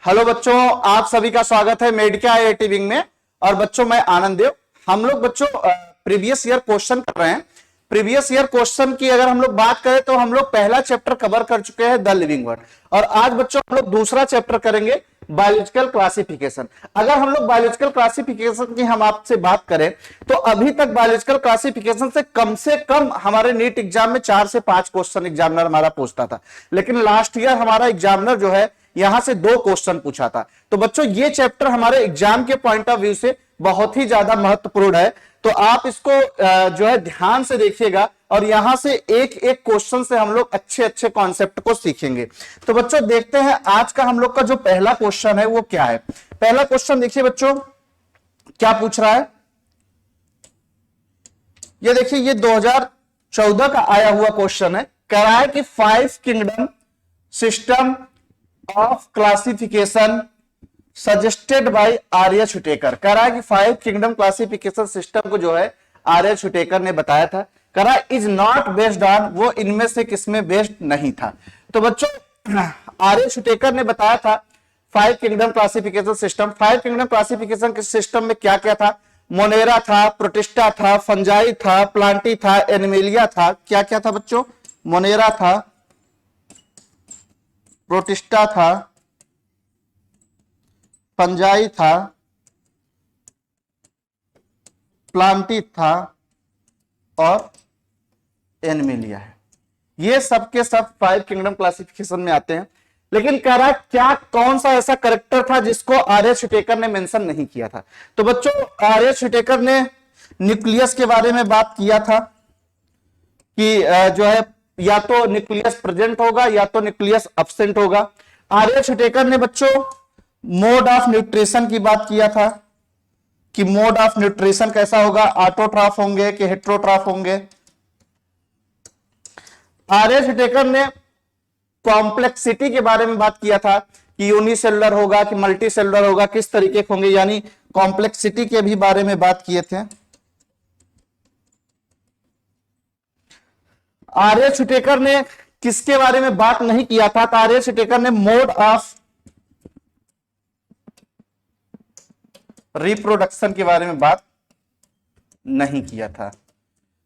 Hello बच्चों, आप सभी का स्वागत है मेडिका आईआईटी विंग में। और बच्चों मैं आनंद देव। हम लोग बच्चों प्रीवियस ईयर क्वेश्चन कर रहे हैं। प्रीवियस ईयर क्वेश्चन की अगर हम लोग बात करें तो हम लोग पहला चैप्टर कवर कर चुके हैं द लिविंग वर्ड, और आज बच्चों हम लोग दूसरा चैप्टर करेंगे बायोलॉजिकल क्लासिफिकेशन। अगर हम लोग बायोलॉजिकल क्लासिफिकेशन की हम आपसे बात करें तो अभी तक बायोलॉजिकल क्लासिफिकेशन से कम हमारे नीट एग्जाम में 4 से 5 क्वेश्चन एग्जामिनर हमारा पूछता था, लेकिन लास्ट ईयर हमारा एग्जामिनर जो है यहां से 2 क्वेश्चन पूछा था। तो बच्चों ये चैप्टर हमारे एग्जाम के पॉइंट ऑफ व्यू से बहुत ही ज्यादा महत्वपूर्ण है, तो आप इसको जो है ध्यान से देखिएगा और यहां से एक एक क्वेश्चन से हम लोग अच्छे अच्छे कॉन्सेप्ट को सीखेंगे। तो बच्चों देखते हैं आज का हम लोग का जो पहला क्वेश्चन है वो क्या है। पहला क्वेश्चन देखिए बच्चों क्या पूछ रहा है। ये देखिए, ये 2014 का आया हुआ क्वेश्चन है। कह रहा है कि 5 kingdom system of classification suggested by आर्य छुटेकर। कह रहा है कि 5 किंगडम क्लासिफिकेशन सिस्टम को जो है आर्य छुटेकर ने बताया था। कह रहा है इज नॉट बेस्ड ऑन, वो इनमें से किसमें बेस्ड नहीं था। तो बच्चों आर्य छुटेकर ने बताया था 5 kingdom classification system. 5 kingdom classification के सिस्टम में क्या क्या था? मोनेरा था, प्रोटिस्टा था, फंजाई था, प्लांटी था, एनिमेलिया था। क्या क्या था बच्चों? मोनेरा था, प्रोटिस्टा था, फंजाई था, प्लांटी था और एनिमेलिया है। ये सब के सब 5 किंगडम क्लासिफिकेशन में आते हैं। लेकिन कह रहा है क्या कौन सा ऐसा करेक्टर था जिसको आर्य छुटेकर ने मेंशन नहीं किया था। तो बच्चों आर्य छुटेकर ने न्यूक्लियस के बारे में बात किया था कि जो है या तो न्यूक्लियस प्रेजेंट होगा या तो न्यूक्लियस एब्सेंट होगा। आर्य छुटेकर ने बच्चों मोड ऑफ न्यूट्रिशन की बात किया था कि मोड ऑफ न्यूट्रिशन कैसा होगा, ऑटोट्रॉफ होंगे कि हेट्रोट्रॉफ होंगे। आर्य छुटेकर ने कॉम्प्लेक्सिटी के बारे में बात किया था कि यूनिसेलुलर होगा कि मल्टी सेलुलर होगा, किस तरीके के होंगे, यानी कॉम्प्लेक्सिटी के भी बारे में बात किए थे। आर्य छुटेकर ने किसके बारे में बात नहीं किया था? तो आर्य छुटेकर ने मोड ऑफ रिप्रोडक्शन के बारे में बात नहीं किया था।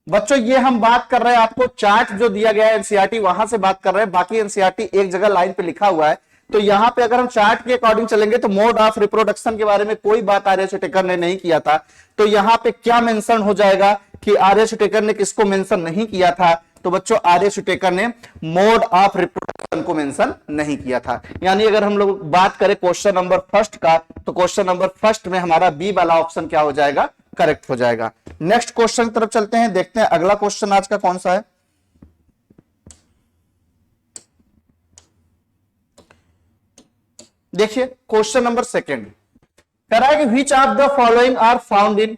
बच्चों ये हम बात कर रहे हैं, आपको चार्ट जो दिया गया है एनसीईआरटी वहां से बात कर रहे हैं, बाकी एनसीईआरटी एक जगह लाइन पे लिखा हुआ है। तो यहां पे अगर हम चार्ट के अकॉर्डिंग चलेंगे तो मोड ऑफ रिप्रोडक्शन के बारे में कोई बात आर्य छुटेकर ने नहीं किया था। तो यहां पे क्या मेंशन हो जाएगा कि आर्य छुटेकर ने किसको मेंशन नहीं किया था? तो बच्चों आर्य छुटेकर ने मोड ऑफ रिप्रोडक्शन को मेंशन नहीं किया था। यानी अगर हम लोग बात करें क्वेश्चन नंबर फर्स्ट का, तो क्वेश्चन नंबर फर्स्ट में हमारा बी वाला ऑप्शन क्या हो जाएगा? करेक्ट हो जाएगा। नेक्स्ट क्वेश्चन की तरफ चलते हैं, देखते हैं अगला क्वेश्चन आज का कौन सा है। देखिए क्वेश्चन नंबर सेकंड कह रहा है कि which of the following are found in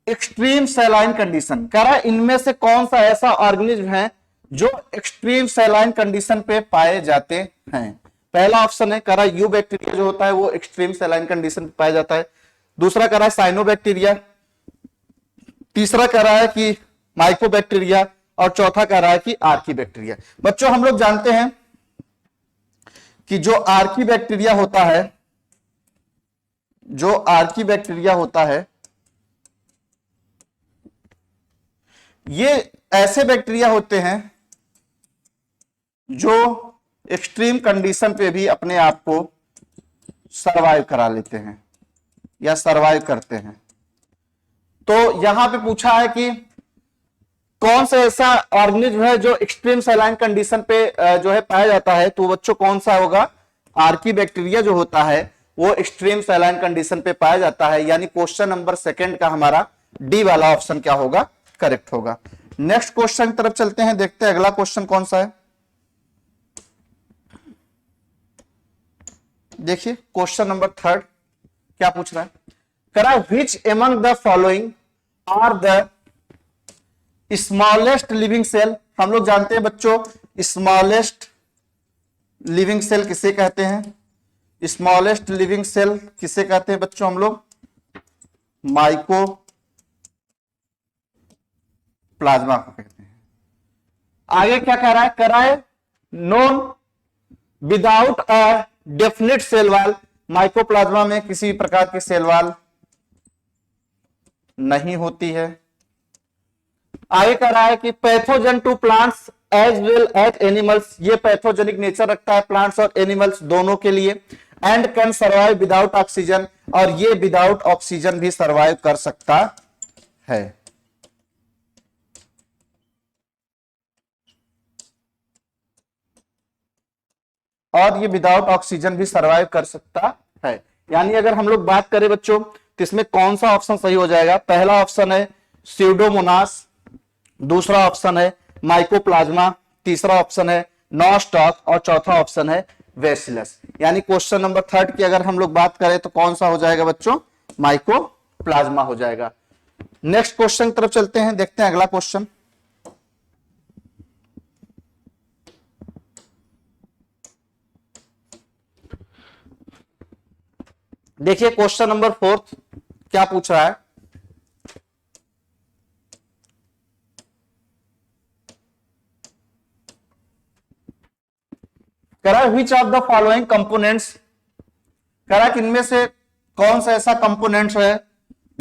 extreme saline condition. कह रहा है इनमें से कौन सा ऐसा ऑर्गेनिज्म है जो एक्सट्रीम सैलाइन कंडीशन पे पाए जाते हैं। पहला ऑप्शन है कह रहा है यू बैक्टीरिया जो होता है वो एक्सट्रीम सैलाइन कंडीशन पे पाया जाता है। दूसरा कह रहा है साइनोबैक्टीरिया, तीसरा कह रहा है कि माइकोबैक्टीरिया, और चौथा कह रहा है कि आर्की बैक्टीरिया। बच्चों हम लोग जानते हैं कि जो आर्की बैक्टीरिया होता है, जो आर्की बैक्टीरिया होता है ये ऐसे बैक्टीरिया होते हैं जो एक्सट्रीम कंडीशन पे भी अपने आप को सरवाइव करा लेते हैं या सरवाइव करते हैं। तो यहां पे पूछा है कि कौन सा ऐसा ऑर्गेनिज्म है जो एक्सट्रीम सैलाइन कंडीशन पे जो है पाया जाता है। तो बच्चों कौन सा होगा? आर्की बैक्टीरिया जो होता है वो एक्सट्रीम सैलाइन कंडीशन पे पाया जाता है। यानी क्वेश्चन नंबर सेकंड का हमारा डी वाला ऑप्शन क्या होगा? करेक्ट होगा। नेक्स्ट क्वेश्चन की तरफ चलते हैं, देखते हैं अगला क्वेश्चन कौन सा है। देखिए क्वेश्चन नंबर थर्ड क्या पूछ रहा है। कह रहा है which among the following are the smallest living cell. हम लोग जानते हैं बच्चों स्मॉलेस्ट लिविंग सेल किसे कहते हैं? स्मॉलेस्ट लिविंग सेल किसे कहते हैं बच्चों? हम लोग माइको प्लाज्मा को कहते हैं। आगे क्या कह रहा है? कह रहा है known without a definite cell wall, mycoplasma में किसी प्रकार की सेल वॉल नहीं होती है। आगे कह रहा है कि pathogen to plants as well as animals, ये पैथोजेनिक नेचर रखता है प्लांट्स और एनिमल्स दोनों के लिए। And can survive without oxygen, और ये विदाउट ऑक्सीजन भी सर्वाइव कर सकता है। और ये विदाउट ऑक्सीजन भी सर्वाइव कर सकता है। यानी अगर हम लोग बात करें बच्चों तो इसमें कौन सा ऑप्शन सही हो जाएगा? पहला ऑप्शन है स्यूडोमोनास, दूसरा ऑप्शन है माइकोप्लाज्मा, तीसरा ऑप्शन है नॉस्टॉक और चौथा ऑप्शन है वेसिलस। यानी क्वेश्चन नंबर 3 की अगर हम लोग बात करें तो कौन सा हो जाएगा बच्चों? माइकोप्लाज्मा हो जाएगा। नेक्स्ट क्वेश्चन की तरफ चलते हैं, देखते हैं अगला क्वेश्चन। देखिए क्वेश्चन नंबर 4 क्या पूछ रहा है। कह रहा है विच ऑफ द फॉलोइंग कंपोनेंट्स, कह रहा है कि इनमें से कौन सा ऐसा कंपोनेंट्स है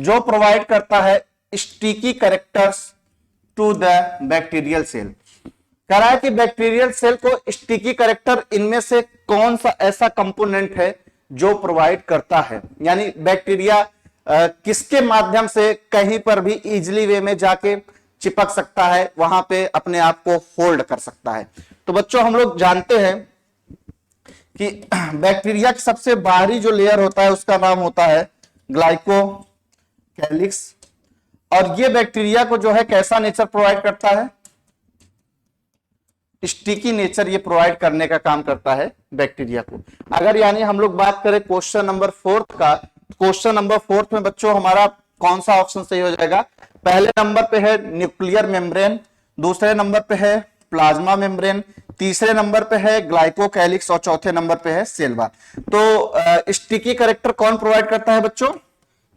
जो प्रोवाइड करता है sticky characters to the bacterial cell. कह रहा है कि बैक्टीरियल सेल को स्टिकी कैरेक्टर इनमें से कौन सा ऐसा कंपोनेंट है जो प्रोवाइड करता है। यानी बैक्टीरिया किसके माध्यम से कहीं पर भी इजिली वे में जाके चिपक सकता है, वहां पे अपने आप को होल्ड कर सकता है। तो बच्चों हम लोग जानते हैं कि बैक्टीरिया की सबसे बाहरी जो लेयर होता है उसका नाम होता है ग्लाइकोकैलिक्स। और ये बैक्टीरिया को जो है कैसा नेचर प्रोवाइड करता है? स्टिकी नेचर ये प्रोवाइड करने का काम करता है बैक्टीरिया को। अगर यानी हम लोग बात करें क्वेश्चन नंबर 4 का, क्वेश्चन नंबर 4 में बच्चों हमारा कौन सा ऑप्शन सही हो जाएगा? पहले नंबर पे है न्यूक्लियर मेम्ब्रेन, दूसरे नंबर पे है प्लाज्मा मेम्ब्रेन, तीसरे नंबर पे है ग्लाइकोकैलिक्स और चौथे नंबर पे है सेल वॉल। तो स्टिकी कैरेक्टर कौन प्रोवाइड करता है बच्चों?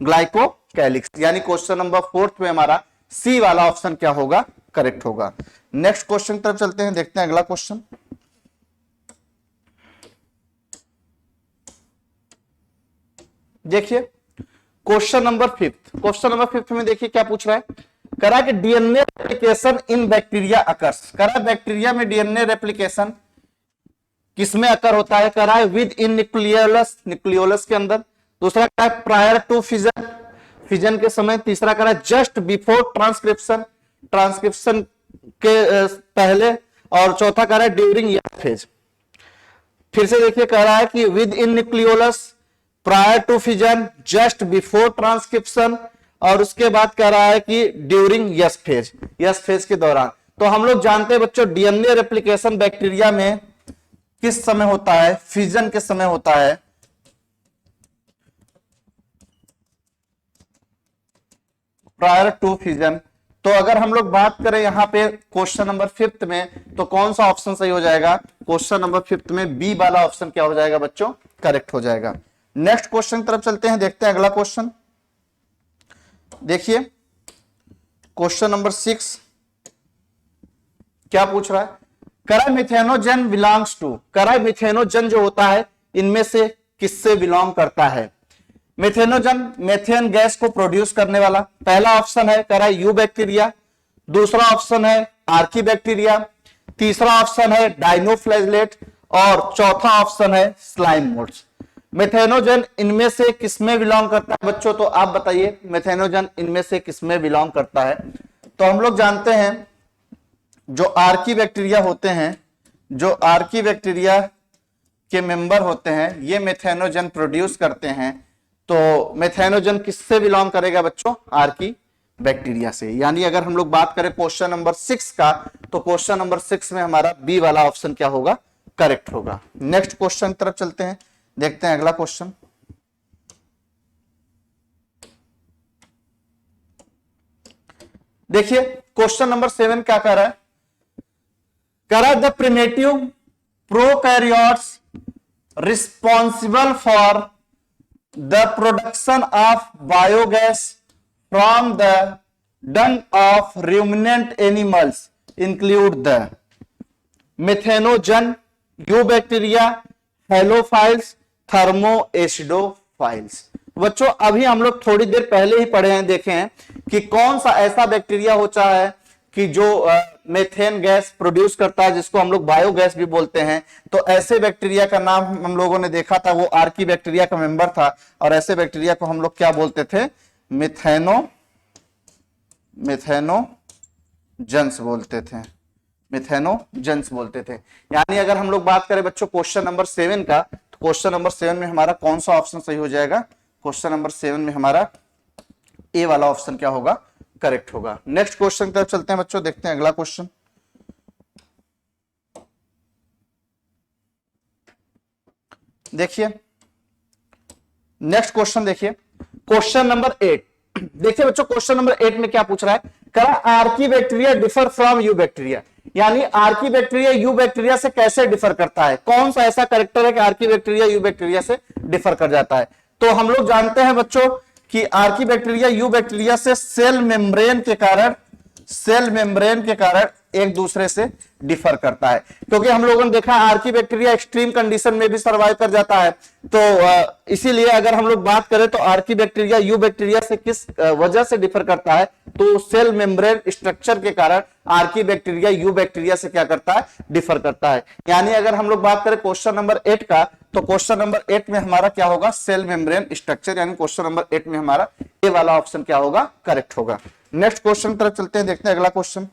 ग्लाइकोकैलिक्स। यानी क्वेश्चन नंबर 4 में हमारा सी वाला ऑप्शन क्या होगा? करेक्ट होगा। नेक्स्ट क्वेश्चन की तरफ चलते हैं, देखते हैं अगला क्वेश्चन। देखिए क्वेश्चन नंबर 5, क्वेश्चन नंबर 5 में देखिए क्या पूछ रहा है। करा कि डीएनए रेप्लिकेशन इन बैक्टीरिया अकर्स, करा बैक्टीरिया में डीएनए रेप्लिकेशन किसमें अकर होता है? करा है विद इन न्यूक्लियोलस, न्यूक्लियोलस के अंदर। दूसरा करा है प्रायर टू फिजन, फिजन के समय। तीसरा करा है जस्ट बिफोर ट्रांसक्रिप्शन, ट्रांसक्रिप्शन के पहले। और चौथा कह रहा है ड्यूरिंग यंग फेज। फिर से देखिए कह रहा है कि within nucleolus, prior to fission, just before transcription, और उसके बाद कह रहा है कि during S phase, S phase के दौरान। तो हम लोग जानते हैं बच्चों डीएनए रेप्लिकेशन बैक्टीरिया में किस समय होता है? फिजन के समय होता है। Prior to fission. तो अगर हम लोग बात करें यहां पे क्वेश्चन नंबर 5 में, तो कौन सा ऑप्शन सही हो जाएगा? क्वेश्चन नंबर 5 में बी वाला ऑप्शन क्या हो जाएगा बच्चों? करेक्ट हो जाएगा। नेक्स्ट क्वेश्चन की तरफ चलते हैं, देखते हैं अगला क्वेश्चन। देखिए क्वेश्चन नंबर 6 क्या पूछ रहा है। करा मिथेनोजन बिलोंग्स टू, करा मिथेनोजन जो होता है इनमें से किससे बिलोंग करता है? मिथेनोजन मेथेन गैस को प्रोड्यूस करने वाला। पहला ऑप्शन है करा यू बैक्टीरिया, दूसरा ऑप्शन है आर्की बैक्टीरिया, तीसरा ऑप्शन है डाइनोफ्लैजलेट और चौथा ऑप्शन है स्लाइम मोल्ड्स। मेथेनोजन इनमें से किसमें बिलोंग करता है बच्चों? तो आप बताइए मेथेनोजन इनमें से किसमें बिलोंग करता है? तो हम लोग जानते हैं जो आर्की बैक्टीरिया होते हैं, जो आर्की बैक्टीरिया के मेंबर होते हैं, ये मेथेनोजन प्रोड्यूस करते हैं। तो मेथेनोजन किससे बिलोंग करेगा बच्चों? आर्की बैक्टीरिया से। यानी अगर हम लोग बात करें क्वेश्चन नंबर 6 का, तो क्वेश्चन नंबर 6 में हमारा बी वाला ऑप्शन क्या होगा? करेक्ट होगा। नेक्स्ट क्वेश्चन की तरफ चलते हैं, देखते हैं अगला क्वेश्चन। देखिए क्वेश्चन नंबर 7 क्या कह रहा है। कह रहा है the primitive prokaryotes responsible for the production of biogas from the dung of ruminant animals include the methanogen, eubacteria, halophiles, thermoacidophiles. बच्चों अभी हम लोग थोड़ी देर पहले ही पढ़े हैं, देखे हैं कि कौन सा ऐसा बैक्टीरिया होता है कि जो मेथेन गैस प्रोड्यूस करता है, जिसको हम लोग बायोगैस भी बोलते हैं। तो ऐसे बैक्टीरिया का नाम हम लोगों ने देखा था, वो आर्की बैक्टीरिया का मेंबर था, और ऐसे बैक्टीरिया को हम लोग क्या बोलते थे? मिथेनोजेंस बोलते थे, मिथेनोजेंस बोलते थे। यानी अगर हम लोग बात करें बच्चों क्वेश्चन नंबर 7 का, तो क्वेश्चन नंबर 7 में हमारा कौन सा ऑप्शन सही हो जाएगा? क्वेश्चन नंबर 7 में हमारा ए वाला ऑप्शन क्या होगा? करेक्ट होगा। नेक्स्ट क्वेश्चन की तरफ चलते हैं बच्चों, देखते हैं अगला क्वेश्चन। देखिए नेक्स्ट क्वेश्चन, देखिए क्वेश्चन नंबर 8। देखिए बच्चों क्वेश्चन नंबर 8 में क्या पूछ रहा है? कहा Archie bacteria differ from you bacteria, यानी आर्की बैक्टीरिया यू बैक्टीरिया से कैसे डिफर करता है? कौन सा ऐसा कैरेक्टर है कि आर्की बैक्टीरिया यू बैक्टीरिया से डिफर कर जाता है? तो हम लोग जानते हैं बच्चों कि आर्की बैक्टीरिया यू बैक्टीरिया से सेल मेम्ब्रेन के कारण एक दूसरे से डिफर करता है, क्योंकि हम लोगों ने देखा आर्की बैक्टीरिया एक्सट्रीम कंडीशन में भी सर्वाइव कर जाता है। तो इसीलिए अगर हम लोग बात करें तो आर्की बैक्टीरिया यू बैक्टीरिया से किस वजह से डिफर करता है? तो सेल मेम्ब्रेन स्ट्रक्चर के कारण आर्की बैक्टीरिया यू बैक्टीरिया से क्या करता है? डिफर करता है। यानी अगर हम लोग बात करें क्वेश्चन नंबर 8 का, तो क्वेश्चन नंबर 8 में हमारा क्या होगा? सेल मेम्ब्रेन स्ट्रक्चर, यानी क्वेश्चन नंबर 8 में हमारा ए वाला ऑप्शन क्या होगा? करेक्ट होगा। नेक्स्ट क्वेश्चन की तरफ चलते हैं, देखते हैं अगला क्वेश्चन।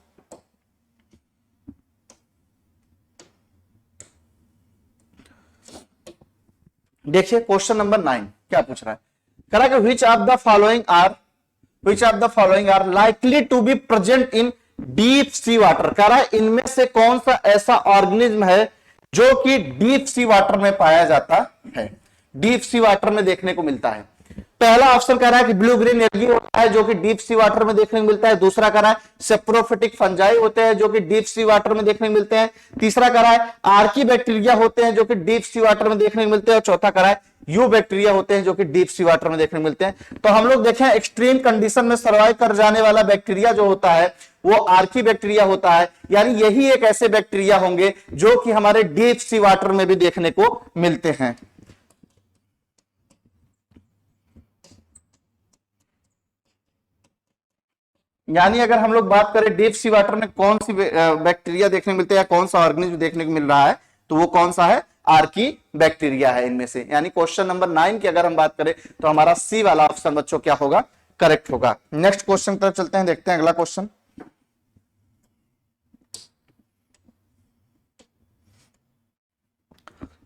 देखिए क्वेश्चन नंबर 9 क्या पूछ रहा है? कह रहा है कि which of the following are likely to be present in deep sea water. कह रहा है इनमें से कौन सा ऐसा ऑर्गेनिज्म है जो कि डीप सी वाटर में पाया जाता है, डीप सी वाटर में देखने को मिलता है? पहला ऑप्शन कह रहा है कि ब्लू ग्रीन एल्गी होता है जो कि डीप सी वाटर में देखने को मिलता है। दूसरा कह रहा है सेप्रोफिटिक फंजाई होते हैं जो कि डीप सी वाटर में देखने को मिलते हैं। तीसरा कह रहा है आर्की बैक्टीरिया होते हैं जो कि डीप सी वाटर में देखने को मिलते हैं। और चौथा कह रहा है यू बैक्टीरिया होते हैं जो कि डीप सी वाटर में देखने को मिलते हैं। तो हम लोग देखें एक्सट्रीम कंडीशन में सर्वाइव कर जाने वाला बैक्टीरिया जो होता है वो आर्की बैक्टीरिया होता है। यानी यही एक ऐसे बैक्टीरिया होंगे जो कि हमारे डीप सी वाटर में भी देखने को मिलते हैं। यानी अगर हम लोग बात करें डीप सी वाटर में कौन सी बैक्टीरिया देखने को मिलते हैं या कौन सा ऑर्गेनिज्म देखने को मिल रहा है, तो वो कौन सा है? आर्की बैक्टीरिया है इनमें से। यानी क्वेश्चन नंबर 9 की अगर हम बात करें तो हमारा सी वाला ऑप्शन बच्चों क्या होगा? करेक्ट होगा। नेक्स्ट क्वेश्चन की तरफ चलते हैं, देखते हैं अगला क्वेश्चन।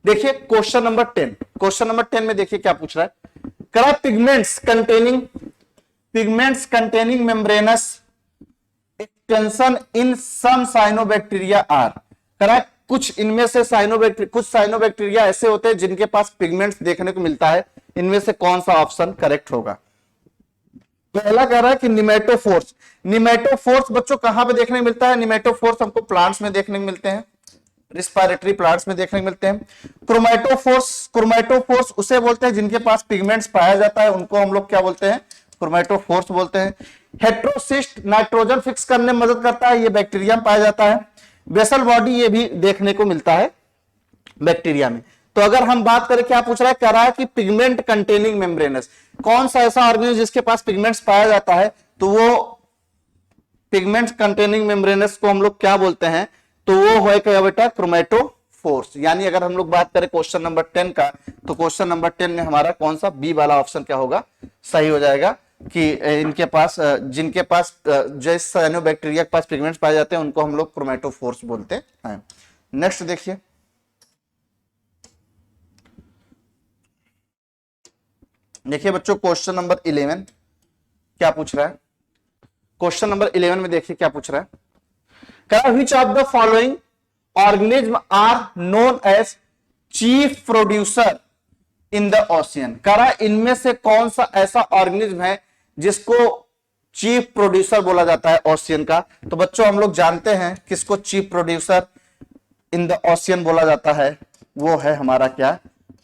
देखिए क्वेश्चन नंबर 10। क्वेश्चन नंबर 10 में देखिए क्या पूछ रहा है? करा pigments containing membranous extension in some cyanobacteria are। करा कुछ इनमें से साइनोबैक्टीरिया ऐसे होते हैं जिनके पास पिगमेंट्स देखने को मिलता है। इनमें से कौन सा ऑप्शन करेक्ट होगा? पहला कह रहा है कि निमेटोफोर्स बच्चों कहां पे देखने को मिलता है? निमेटोफोर्स हमको प्लांट्स में देखने को मिलते हैं, रिस्पायरेटरी प्लांट्स में देखने को मिलते हैं। क्रोमैटोफोर्स उसे बोलते हैं जिनके पास पिगमेंट्स पाया जाता है, उनको हम लोग क्या बोलते हैं? क्रोमैटोफोर्स बोलते हैं। हेट्रोसिस्ट नाइट्रोजन फिक्स करने में मदद करता है, ये बैक्टीरिया में पाया जाता है। बेसल बॉडी ये भी देखने को मिलता है बैक्टीरिया में। तो अगर हम बात करें क्या पूछ रहा है? कह रहा है कि पिगमेंट कंटेनिंग मेम्ब्रेनस, कौन सा ऐसा ऑर्गेनिज्म जिसके पास पिगमेंट्स पाया जाता है? तो वो पिगमेंट कंटेनिंग मेम्ब्रेनस को हम लोग क्या बोलते हैं? तो वो है क्या बेटा? क्रोमैटोफोर्स। यानी अगर हम लोग बात करें क्वेश्चन नंबर 10 का, तो क्वेश्चन नंबर 10 में हमारा कौन सा? बी वाला ऑप्शन क्या होगा? सही हो जाएगा कि इनके पास जिनके पास जैसे साइनोबैक्टीरिया के पास पिगमेंट्स पाए जाते हैं उनको हम लोग क्रोमैटोफोर्स बोलते हैं। नेक्स्ट देखिए बच्चों क्वेश्चन नंबर 11 क्या पूछ रहा है? क्वेश्चन नंबर 11 में देखिए क्या पूछ रहा है? Which of the following organism are known as chief producer in the ocean? करा इनमें से कौन सा ऐसा ऑर्गेनिज्म है जिसको चीफ प्रोड्यूसर बोला जाता है ओशियन का? तो बच्चों हम लोग जानते हैं किसको chief producer in the ocean बोला जाता है, वो है हमारा क्या?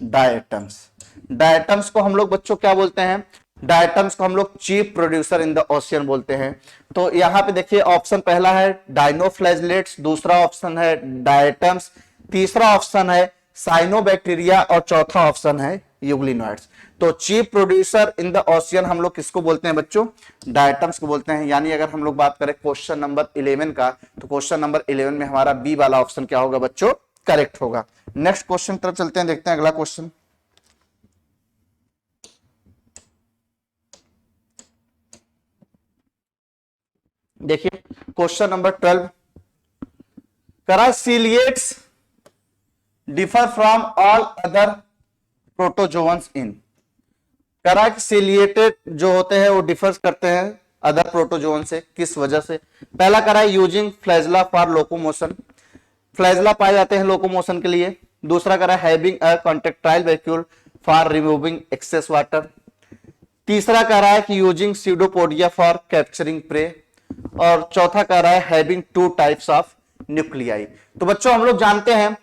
डायटम्स। डायटम्स को हम लोग बच्चों क्या बोलते हैं? डायटम्स को हम लोग chief producer in the ocean बोलते हैं। तो यहां पे देखिए ऑप्शन पहला है डाइनोफ्लैजलेट्स, दूसरा ऑप्शन है डायटम्स, तीसरा ऑप्शन है साइनोबैक्टीरिया और चौथा ऑप्शन है यूग्लिनोइड्स। तो chief producer in the ocean हम लोग किसको बोलते हैं बच्चों? डायटम्स को बोलते हैं। यानी अगर हम लोग बात करें क्वेश्चन नंबर 11 का, तो क्वेश्चन नंबर 11 में हमारा बी वाला ऑप्शन क्या होगा बच्चों? करेक्ट होगा। नेक्स्ट क्वेश्चन तरफ चलते हैं, देखते हैं अगला क्वेश्चन। देखिए क्वेश्चन नंबर 12 करा, ciliates differ from all other protozoans in. करा कि सीलिएटेड जो होते हैं वो डिफर करते हैं अदर प्रोटोजोअन से, किस वजह से? पहला करा using flagella for locomotion, flagella पाए जाते हैं लोकोमोशन के लिए। दूसरा करा having a contractile vacuole for removing excess water. तीसरा कह रहा है कि using pseudopodia for capturing prey. और चौथा कह रहा है having two types of nuclei. तो बच्चों हम लोग जानते हैं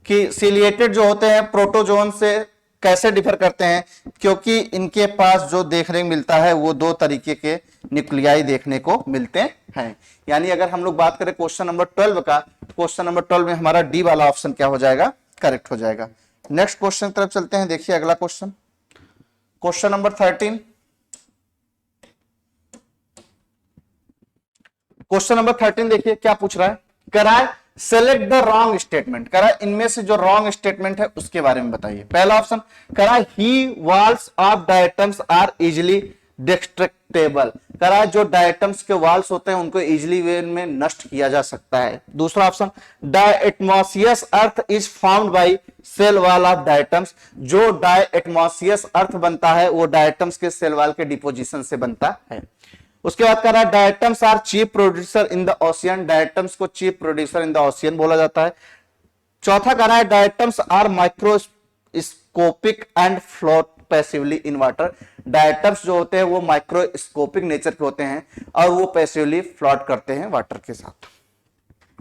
कि सीलिएटेड जो होते हैं प्रोटोजोन से कैसे डिफर करते हैं, क्योंकि इनके पास जो देखने को मिलता है वो दो तरीके के न्यूक्लियाई देखने को मिलते हैं। यानी अगर हम लोग बात करें क्वेश्चन नंबर 12 का, तो क्वेश्चन नंबर 12 में हमारा डी वाला ऑप्शन क्या हो जाएगा? करेक्ट हो जाएगा। नेक्स्ट क्वेश्चन तरफ चलते हैं, देखिए अगला question, question number 13। Question number 13 देखिए क्या पूछ रहा है। कराए सेलेक्ट द रॉन्ग स्टेटमेंट, करा इनमें से जो रॉन्ग स्टेटमेंट है उसके बारे में बताइए। पहला ऑप्शन करा ही walls of diatoms are easily destructible, करा जो डायटम्स के वॉल्स होते हैं उनको इजिली वे में नष्ट किया जा सकता है। दूसरा option diatomaceous earth is found by cell wall of diatoms, जो डायएटमॉसियस अर्थ बनता है वो डायटम्स के सेल वॉल के डिपोजिशन से बनता है। उसके बाद कह रहा है diatoms are chief producer in the ocean, diatoms को chief producer in the ocean बोला जाता है। चौथा कह रहा है diatoms are microscopic and float passively in water, diatoms जो होते हैं वो माइक्रोस्कोपिक नेचर के होते हैं और वो पैसिवली फ्लोट करते हैं वाटर के साथ।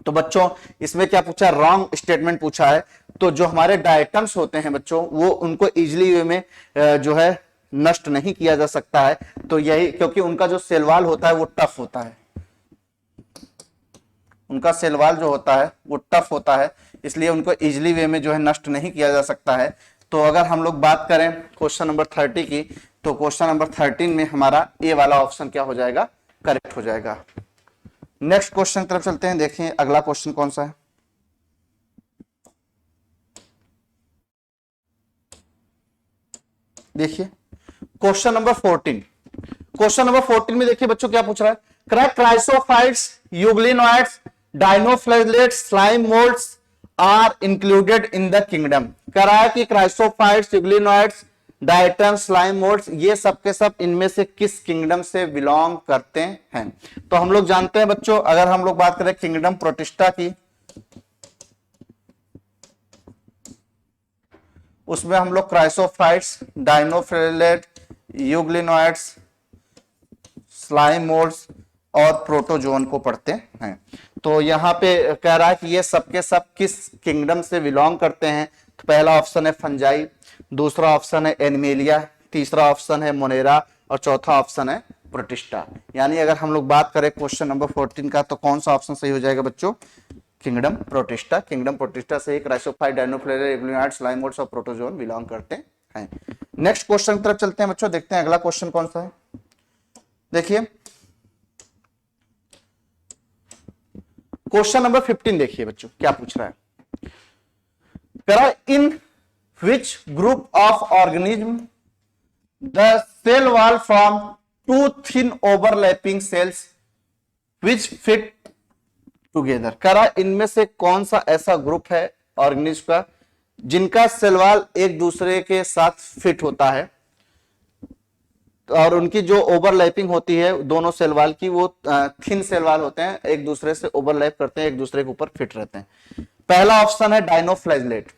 तो बच्चों इसमें क्या पूछा? रॉन्ग स्टेटमेंट पूछा है। तो जो हमारे डायटम्स होते हैं बच्चों वो उनको इजिली वे में जो है नष्ट नहीं किया जा सकता है। तो यही क्योंकि उनका जो सेलवाल होता है वो टफ होता है, उनका सेलवाल जो होता है वो टफ होता है, इसलिए उनको इजिली वे में जो है नष्ट नहीं किया जा सकता है। तो अगर हम लोग बात करें क्वेश्चन नंबर 30 की, तो क्वेश्चन नंबर 13 में हमारा ए वाला ऑप्शन क्या हो जाएगा? करेक्ट हो जाएगा। नेक्स्ट क्वेश्चन तरफ चलते हैं, देखिए अगला क्वेश्चन कौन सा है। देखिए क्वेश्चन नंबर 14, क्वेश्चन नंबर 14 में देखिए बच्चों क्या पूछ रहा है। Chrysophytes, euglenoids, dinoflagellates, slime moulds are included in the kingdom. कह रहा है कि chrysophytes, euglenoids, diatom, slime moulds ये सब के सब इनमें से किस किंगडम से बिलोंग करते हैं? तो हम लोग जानते हैं बच्चों, अगर हम लोग बात करें किंगडम प्रोटिस्टा की, उसमें हम लोग क्राइसोफाइट्स, डायनोफ्लैगेलेट, यूग्लिनोइड्स, स्लाइम मोल्ड्स और प्रोटोजोन को पढ़ते हैं। तो यहाँ पे कह रहा है कि ये सब के सब किस किंगडम से बिलोंग करते हैं। तो पहला ऑप्शन है फंजाई, दूसरा ऑप्शन है एनिमेलिया, तीसरा ऑप्शन है मोनेरा और चौथा ऑप्शन है प्रोटिस्टा। यानी अगर हम लोग बात करें क्वेश्चन नंबर 14 का, तो कौन सा ऑप्शन सही हो जाएगा बच्चों? Kingdom protista. किंगडम प्रोटिस्टा से क्राइसोफाइट, डायनोफ्लैगेलेट, यूग्लिनोइड्स, स्लाइम मोल्ड्स और प्रोटोजोन बिलोंग करते हैं। नेक्स्ट क्वेश्चन की तरफ चलते हैं बच्चों, देखते हैं अगला क्वेश्चन कौन सा है। देखिए क्वेश्चन नंबर 15 देखिए बच्चों क्या पूछ रहा है। करा in which group of organism the cell wall form two thin overlapping cells which fit together. करा इनमें से कौन सा ऐसा ग्रुप है ऑर्गेनिज्म का जिनका सेल वॉल एक दूसरे के साथ फिट होता है और उनकी जो ओवरलैपिंग होती है दोनों सेल वॉल की वो थिन सेल वॉल होते हैं, एक दूसरे से ओवरलैप करते हैं, एक दूसरे के ऊपर फिट रहते हैं। पहला ऑप्शन है डायनोफ्लैगेलेट,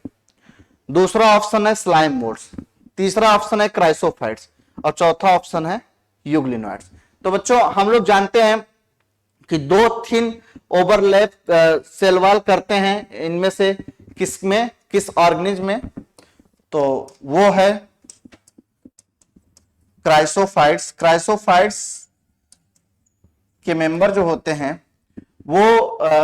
दूसरा ऑप्शन है स्लाइम मोल्ड्स, तीसरा ऑप्शन है क्राइसोफाइट्स और चौथा ऑप्शन है यूग्लिनोइड्स। तो बच्चों हम लोग जानते हैं कि दो थिन ओवरलैप सेल वॉल करते हैं, इनमें से किसमें, किस ऑर्गेनिज्म में? तो वो है क्राइसोफाइट्स। क्राइसोफाइट्स के मेंबर जो होते हैं वो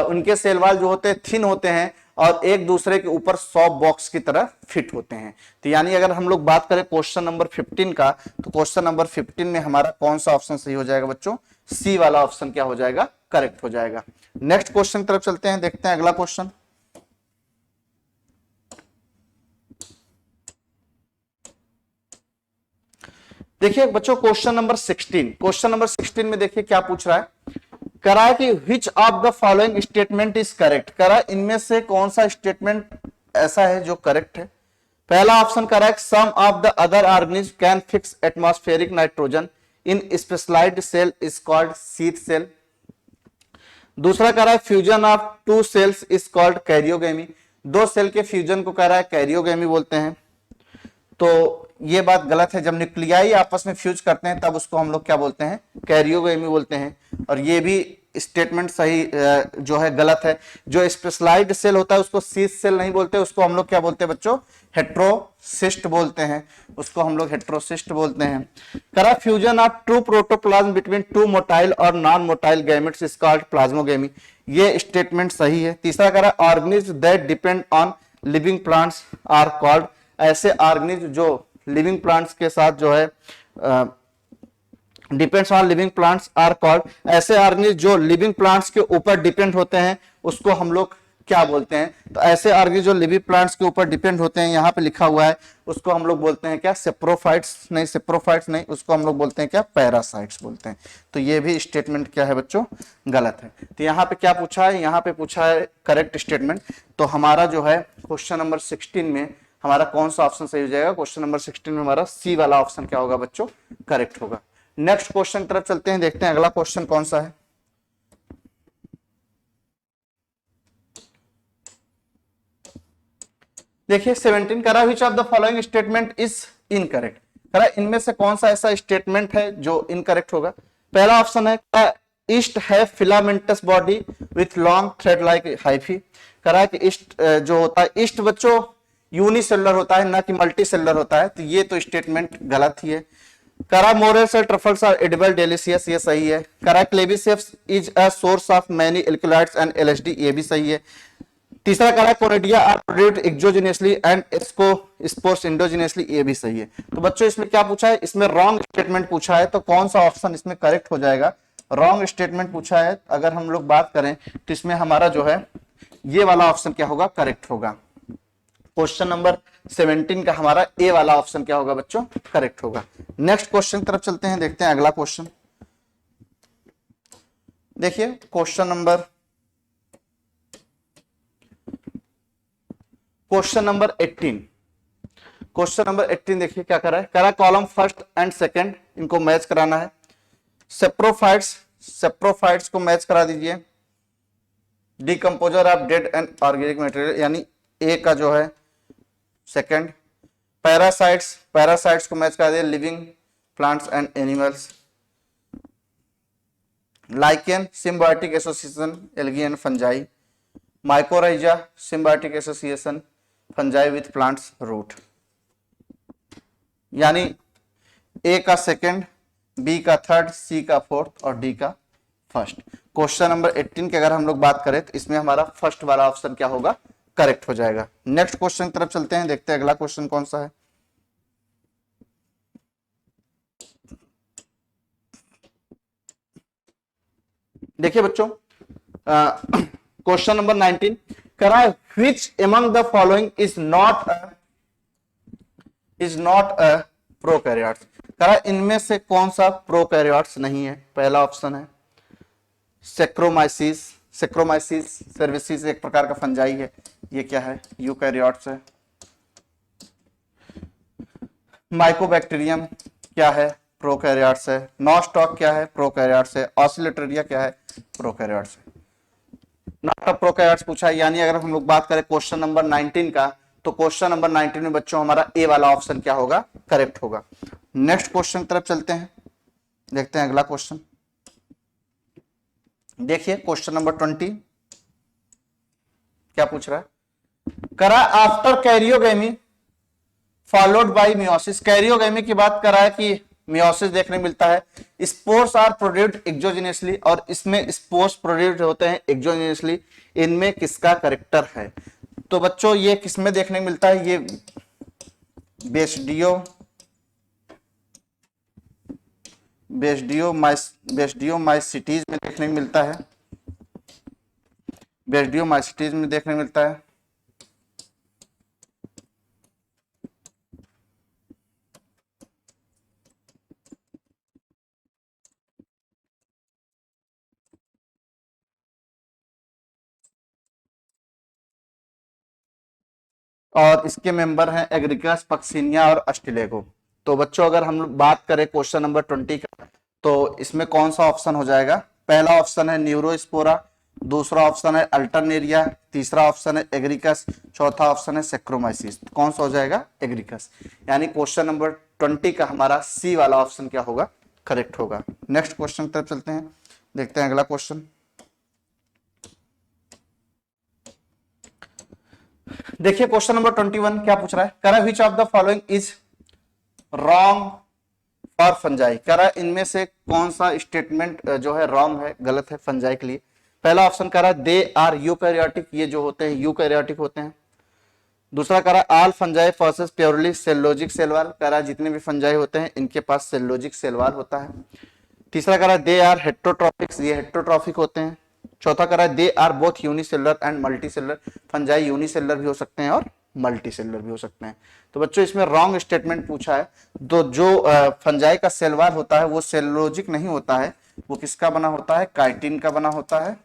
उनके सेल वॉल जो होते हैं थिन होते हैं और एक दूसरे के ऊपर 100 बॉक्स की तरह फिट होते हैं। तो यानी अगर हम लोग बात करें क्वेश्चन नंबर 15 का, तो क्वेश्चन नंबर 15 में हमारा कौन सा ऑप्शन सही हो जाएगा बच्चों? सी वाला ऑप्शन क्या हो जाएगा? करेक्ट हो जाएगा। नेक्स्ट क्वेश्चन की तरफ चलते हैं, देखते हैं अगला क्वेश्चन। देखिए बच्चों क्वेश्चन नंबर 16, क्वेश्चन नंबर 16 में देखिए क्या पूछ रहा है, करा है कि which of the following statement is correct, करा इनमें से कौन सा स्टेटमेंट ऐसा है जो करेक्ट है। पहला option correct, some of the other organism can fix atmospheric nitrogen in specialised cell is called sheath cell. दूसरा कह रहा है fusion of two cells is called karyogamy, दो सेल के फ्यूजन को कह रहा है कैरियोगेमी बोलते हैं। तो ये बात गलत है, जब न्यूक्लियाई आपस में फ्यूज करते हैं तब उसको हम लोग क्या बोलते हैं? कैरियोगेमी बोलते हैं। और ये भी स्टेटमेंट सही जो है गलत है। जो स्पेशलाइज्ड सेल होता है उसको शीथ सेल नहीं बोलते, उसको हम लोग क्या बोलते हैं बच्चों? हेट्रोसिस्ट बोलते हैं, उसको हम लोग हेट्रोसिस्ट बोलते हैं। करा fusion of two protoplasm between two motile और non motile gametes is called plasmogamy, ये स्टेटमेंट सही है। तीसरा करा organism that depend on living plants are called, ऐसे ऑर्गेनिज्म जो लिविंग प्लांट्स के साथ जो है depends on living plants are called, ऐसे ऑर्गेनिज्म जो लिविंग प्लांट्स के ऊपर डिपेंड होते हैं उसको हम लोग क्या बोलते हैं? तो ऐसे ऑर्गेनिज्म जो लिविंग प्लांट्स के ऊपर डिपेंड होते हैं, यहाँ पे लिखा हुआ है, उसको हम लोग बोलते हैं क्या? सेप्रोफाइट्स नहीं, सेप्रोफाइट्स नहीं, उसको हम लोग बोलते हैं क्या? पैरासाइट्स बोलते हैं। तो ये भी स्टेटमेंट क्या है बच्चों? गलत है। तो यहाँ पे क्या पूछा है? यहाँ पे पूछा है करेक्ट स्टेटमेंट। तो हमारा जो है क्वेश्चन नंबर 16 में हमारा कौन सा ऑप्शन सही हो जाएगा? क्वेश्चन नंबर 16 में हमारा सी वाला ऑप्शन क्या होगा बच्चों? करेक्ट होगा। नेक्स्ट क्वेश्चन की तरफ चलते हैं, देखते हैं अगला क्वेश्चन कौन सा है। देखिए 17 करा which of the following statement is incorrect, करा इनमें से कौन सा ऐसा स्टेटमेंट है जो इनकरेक्ट होगा। पहला ऑप्शन है ईस्ट है filamentous body with long thread like hyphae, करा कि ईस्ट जो होता है, ईस्ट बच्चों यूनिसेलुलर होता है ना कि मल्टी सेलुलर होता है, तो ये तो स्टेटमेंट गलत ही है। करा मोरेल्स और ट्रफल्स आर एडिबल डेलिशियस, ये सही है। करा Claviceps is a source of many alkaloids and LSD, ये भी सही है। तीसरा करा कोनिडिया आर प्रोड्यूस्ड एक्सोजेनियसली एंड इसको स्पोर्स इंडोजेनियसली, ये भी सही है। तो बच्चों इसमें क्या पूछा है? इसमें रॉन्ग स्टेटमेंट पूछा है, तो कौन सा ऑप्शन इसमें करेक्ट हो जाएगा? रॉन्ग स्टेटमेंट पूछा है। अगर हम लोग बात करें तो इसमें हमारा जो है ये वाला ऑप्शन क्या होगा? करेक्ट होगा। क्वेश्चन नंबर 17 का हमारा ए वाला ऑप्शन क्या होगा बच्चों? करेक्ट होगा। नेक्स्ट क्वेश्चन की तरफ चलते हैं, देखते हैं अगला क्वेश्चन। देखिए क्वेश्चन नंबर 18, क्वेश्चन नंबर 18 देखिए क्या कर रहा है, करा कॉलम फर्स्ट एंड सेकंड इनको मैच कराना है। सेप्रोफाइट्स को मैच करा दीजिए। Decomposer of dead and organic material यानी ए का जो है सेकंड। पैरासाइट्स को मैच करा दिए, living plants and animals. Lichen symbiotic association algae and fungi. Mycorrhiza symbiotic association fungi with plants root. यानी ए का सेकंड, बी का थर्ड, सी का फोर्थ और डी का फर्स्ट। क्वेश्चन नंबर 18 की अगर हम लोग बात करें तो इसमें हमारा फर्स्ट वाला ऑप्शन क्या होगा? करेक्ट हो जाएगा। नेक्स्ट क्वेश्चन की तरफ चलते हैं, देखते हैं अगला क्वेश्चन कौन सा है। देखिए बच्चों क्वेश्चन नंबर 19 करा है which among the following is not a prokaryotes, करा इनमें से कौन सा प्रोकैरियोट्स नहीं है। पहला ऑप्शन है सेक्रोमाइसिस सर्विसेज एक प्रकार का फंजाई है, ये क्या है? यूकैरियोट्स है। माइकोबैक्टीरियम क्या है? प्रोकैरियोट्स है। नॉस्टॉक क्या है? प्रोकैरियोट्स है। ऑसिलेटरिया क्या है? प्रोकैरियोट्स है। नॉट अ प्रोकैरियोट्स पूछा है, यानी अगर हम लोग बात करें क्वेश्चन नंबर 19 का, तो क्वेश्चन नंबर 19 में बच्चों हमारा ए वाला ऑप्शन क्या होगा? करेक्ट होगा। नेक्स्ट क्वेश्चन की तरफ चलते हैं, देखते हैं अगला क्वेश्चन। देखिए क्वेश्चन नंबर 20 क्या पूछ रहा है, करा after karyogamy followed by meiosis, karyogamy की बात करा है कि मियोसिस देखने मिलता है। स्पोर्स आर प्रोड्यूस्ड एक्सोजेनियसली, और इसमें स्पोर्स प्रोड्यूस्ड होते हैं एक्सोजेनियसली, इनमें किसका करेक्टर है? तो बच्चों ये किसमें देखने को मिलता है, ये बेस्डियोमाइसिटीज में देखने को मिलता है, बेस्डियोमाइसिटीज में देखने को मिलता है। और इसके मेंबर हैं एग्रिकस, पक्सिनिया और अस्टिलेगो। तो बच्चों अगर हम लोग बात करें क्वेश्चन नंबर 20 का, तो इसमें कौन सा ऑप्शन हो जाएगा? पहला ऑप्शन है न्यूरोस्पोरा, दूसरा ऑप्शन है अल्टरनेरिया, तीसरा ऑप्शन है एग्रिकस, चौथा ऑप्शन है सेक्रोमाइसिस। कौन सा हो जाएगा? एग्रिकस। यानी क्वेश्चन नंबर 20 का हमारा सी वाला ऑप्शन क्या होगा? करेक्ट होगा। नेक्स्ट क्वेश्चन की तरफ चलते हैं, देखते हैं अगला क्वेश्चन। देखिए क्वेश्चन नंबर 21 क्या पूछ रहा है? कह रहा है which of the following is wrong for fungi. कह रहा है इनमें से कौन सा स्टेटमेंट जो है रॉन्ग है, गलत है फंजाई के लिए। पहला ऑप्शन कह रहा है दे आर यूकैरियोटिक, ये जो होते हैं यूकैरियोटिक होते हैं। दूसरा कह रहा है all fungi possess purely cellulosic cell wall, कह रहा है जितने भी फंजाई होते हैं इनके पास सेलोजिक सेल वॉल होता है। तीसरा कह रहा है दे आर हेट्रोट्रॉफिक्स, ये हेट्रोट्रॉफिक होते हैं। चौथा कह रहा है they are both unicellular and multicellular, fungi unicellular भी हो सकते हैं और मल्टीसेलुलर भी हो सकते हैं। तो बच्चों इसमें रॉन्ग स्टेटमेंट पूछा है। तो जो फंजाई का सेल वॉल होता है वो सेलोजिक नहीं होता है, वो किसका बना होता है? काइटिन का बना होता है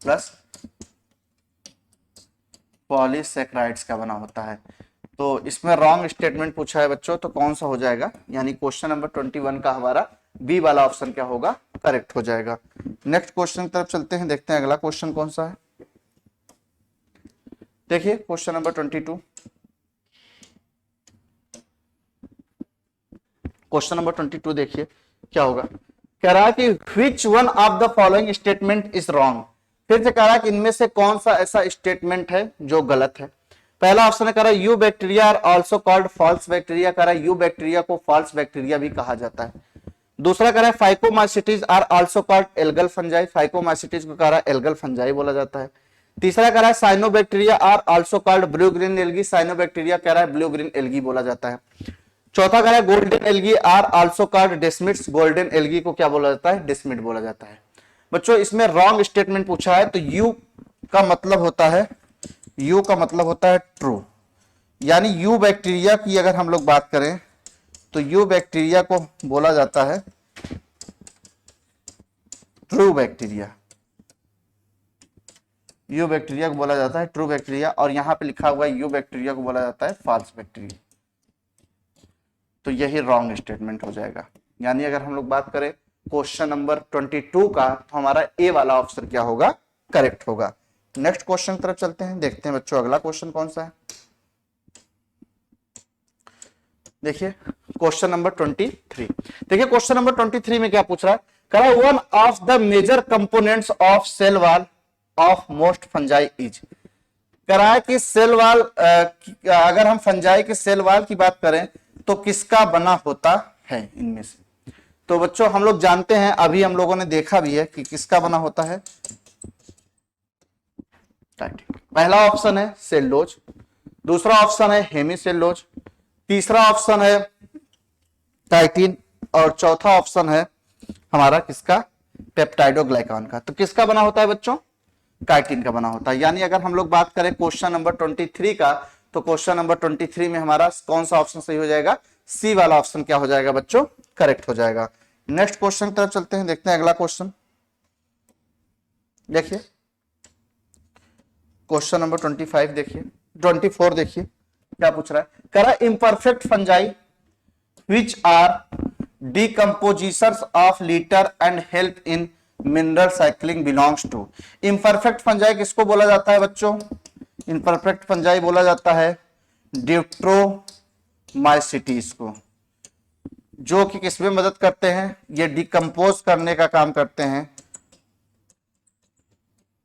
प्लस पॉलीसेक्राइड्स का बना होता है। तो इसमें रॉन्ग स्टेटमेंट पूछा है बच्चों, तो कौन सा हो जाएगा? यानी क्वेश्चन नंबर 21 का हमारा बी वाला ऑप्शन क्या होगा? करेक्ट हो जाएगा। नेक्स्ट क्वेश्चन की तरफ चलते हैं, देखते हैं अगला क्वेश्चन कौन सा है। देखिए क्वेश्चन नंबर 22, क्वेश्चन नंबर 22 देखिए क्या होगा। कह रहा है कि which one of the following statement is wrong. फिर से कह रहा है कि इनमें से कौन सा ऐसा स्टेटमेंट है जो गलत है। पहला ऑप्शन है कह रहा है eubacteria are also called false bacteria, कह रहा है यू बैक्टीरिया को फॉल्स बैक्टीरिया भी कहा जाता है। दूसरा कह रहा है phycomycetes are also called algal fungi, phycomycetes को कह रहा है एल्गल फंजाई बोला जाता है। तीसरा कह रहा है cyanobacteria are also called blue green algae, cyanobacteria कह रहा है ब्लू ग्रीन एल्गी बोला जाता है। चौथा कह रहा है golden algae are also called desmids, golden algae को क्या बोला जाता है? डेस्मिड बोला जाता है। बच्चों इसमें रॉन्ग स्टेटमेंट पूछा है, तो यू का मतलब होता है, यू का मतलब होता है ट्रू। यानी यू बैक्टीरिया की अगर हम लोग बात करें तो यू बैक्टीरिया को बोला जाता है ट्रू बैक्टीरिया, यू बैक्टीरिया को बोला जाता है ट्रू बैक्टीरिया, और यहां पे लिखा हुआ है यू बैक्टीरिया को बोला जाता है फॉल्स बैक्टीरिया। तो यही रॉन्ग स्टेटमेंट हो जाएगा। यानी अगर हम लोग बात करें क्वेश्चन नंबर 22 का, तो हमारा ए वाला ऑप्शन क्या होगा? करेक्ट होगा। नेक्स्ट क्वेश्चन की तरफ चलते हैं, देखते हैं बच्चों अगला क्वेश्चन कौन सा है। देखिए क्वेश्चन नंबर 23, देखिए क्वेश्चन नंबर 23 में क्या पूछ रहा है? कह रहा है one of the major components of cell wall of most fungi is. कह रहा है कि सेल वॉल, अगर हम फंजाई के सेल वॉल की बात करें तो किसका बना होता है इनमें से? तो बच्चों हम लोग जानते हैं, अभी हम लोगों ने देखा भी है कि किसका बना होता है। पहला ऑप्शन है सेलुलोज, दूसरा ऑप्शन है हेमीसेलुलोज, तीसरा ऑप्शन है काइटिन, और चौथा ऑप्शन है हमारा किसका? पेप्टाइडोग्लाइकान का। तो किसका बना होता है बच्चों? काइटिन का बना होता है। यानी अगर हम लोग बात करें क्वेश्चन नंबर 23 का, तो क्वेश्चन नंबर 23 में हमारा कौन सा ऑप्शन सही हो जाएगा? सी वाला ऑप्शन क्या हो जाएगा बच्चों? करेक्ट हो जाएगा। नेक्स्ट क्वेश्चन की तरफ चलते हैं, देखते हैं अगला क्वेश्चन। देखिए क्वेश्चन नंबर 25 देखिए, 24 देखिए क्या पूछ रहा है। कह रहा है imperfect fungi which are decompositions of litter and help in mineral cycling belongs to। imperfect fungi किसको बोला जाता है बच्चों? imperfect फंजाई बोला जाता है ड्यूट्रोमाइसिटीज को, जो कि किसमें मदद करते हैं? ये डिकम्पोज करने का काम करते हैं,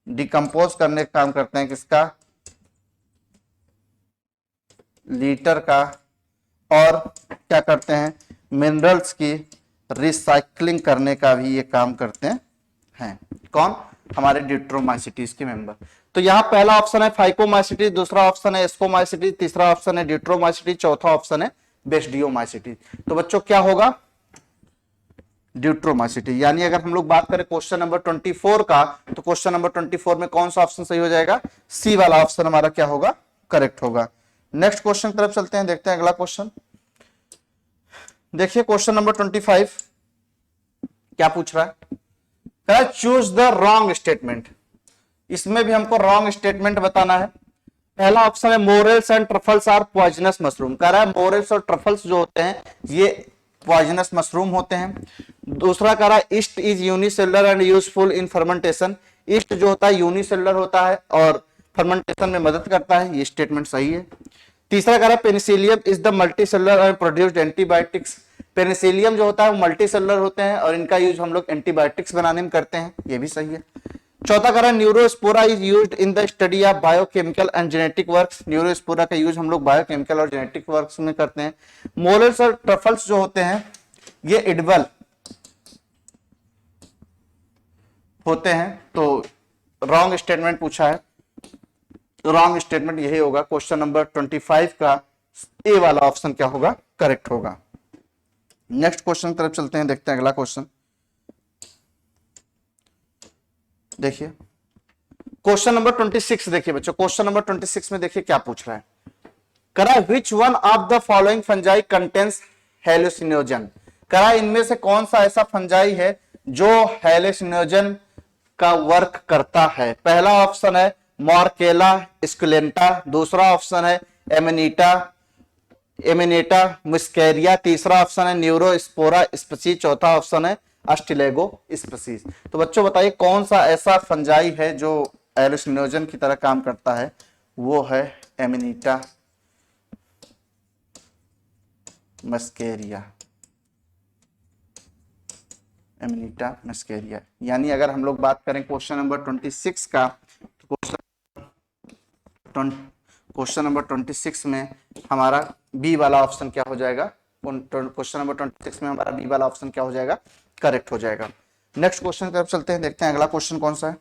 डिकम्पोज करने का काम करते हैं किसका? लीटर का, और क्या करते हैं? मिनरल्स की रिसाइकलिंग करने का भी ये काम करते हैं। कौन? हमारे ड्यूट्रोमाइसिटीज के मेंबर। तो यहाँ पहला ऑप्शन है फाइकोमाइसिटी, दूसरा ऑप्शन है एस्कोमाइसिटी, तीसरा ऑप्शन है ड्यूट्रोमाइसिटी, चौथा ऑप्शन है बेस्डियोमाइसिटी। तो बच्चों क्या होगा? ड्यूट्रोमाइसिटी। यानी अगर हम लोग बात करें क्वेश्चन नंबर 24 का, तो क्वेश्चन नंबर 24 में कौन सा ऑप्शन सही हो जाएगा? सी वाला ऑप्शन हमारा क्या होगा? करेक्ट होगा। नेक्स्ट क्वेश्चन की तरफ चलते हैं, देखते हैं अगला क्वेश्चन। देखिए क्वेश्चन नंबर 25 क्या पूछ रहा है? Choose the wrong statement. इसमें भी हमको रॉन्ग स्टेटमेंट बताना है। पहला ऑप्शन है morels and truffles are poisonous mushroom. कह रहा है मोरेल्स और ट्रफल्स जो होते हैं ये पॉइजनस मशरूम होते हैं। दूसरा कह रहा है east is unicellular and useful in fermentation. East जो होता है यूनिसेलुलर होता है और फर्मेंटेशन में मदद करता है, ये स्टेटमेंट सही है। तीसरा कह रहा है Penicillium is the multicellular and produced antibiotics. Penicillium जो होता है वो मल्टीसेलुलर होते हैं और इनका यूज हम लोग एंटीबायोटिक्स बनाने में करते हैं, ये भी सही है। चौथा कह रहा है Neurospora is used in the study of biochemical and genetic works. Neurospora का यूज हम लोग बायोकेमिकल और जेनेटिक वर्क्स में करते हैं। मोरेल्स और ट्रफल्स जो होते हैं ये एडिबल होते हैं। तो रॉन्ग स्टेटमेंट पूछा है, रॉन्ग स्टेटमेंट यही होगा। क्वेश्चन नंबर 25 का ए वाला ऑप्शन क्या होगा? करेक्ट होगा। नेक्स्ट क्वेश्चन की तरफ चलते हैं, देखते हैं अगला क्वेश्चन। देखिए क्वेश्चन नंबर 26 देखिए बच्चों, क्वेश्चन नंबर 26 में देखिए क्या पूछ रहा है। करा which one of the following fungi contains hallucinogen. करा इनमें से कौन सा ऐसा फंजाई है जो हेलुसिनोजन का वर्क करता है? पहला ऑप्शन है मॉर्केला स्कुलेंटा, दूसरा ऑप्शन है एमिनेटा मुस्केरिया, तीसरा ऑप्शन है न्यूरोस्पोरा स्पीसीज, चौथा ऑप्शन है अस्टिलेगो स्पीसीज। तो बच्चों बताइए कौन सा ऐसा फंजाई है जो हेलुसिनोजन की तरह काम करता है? वो है एमिनेटा मस्केरिया। एमिनेटा मस्केरिया। यानी अगर हम लोग बात करें क्वेश्चन नंबर 26 का, तो क्वेश्चन नंबर 26 में हमारा बी वाला ऑप्शन क्या हो जाएगा? क्वेश्चन नंबर 26 में हमारा बी वाला ऑप्शन क्या हो जाएगा? करेक्ट हो जाएगा। नेक्स्ट क्वेश्चन की तरफ चलते हैं, देखते हैं अगला क्वेश्चन कौन सा है।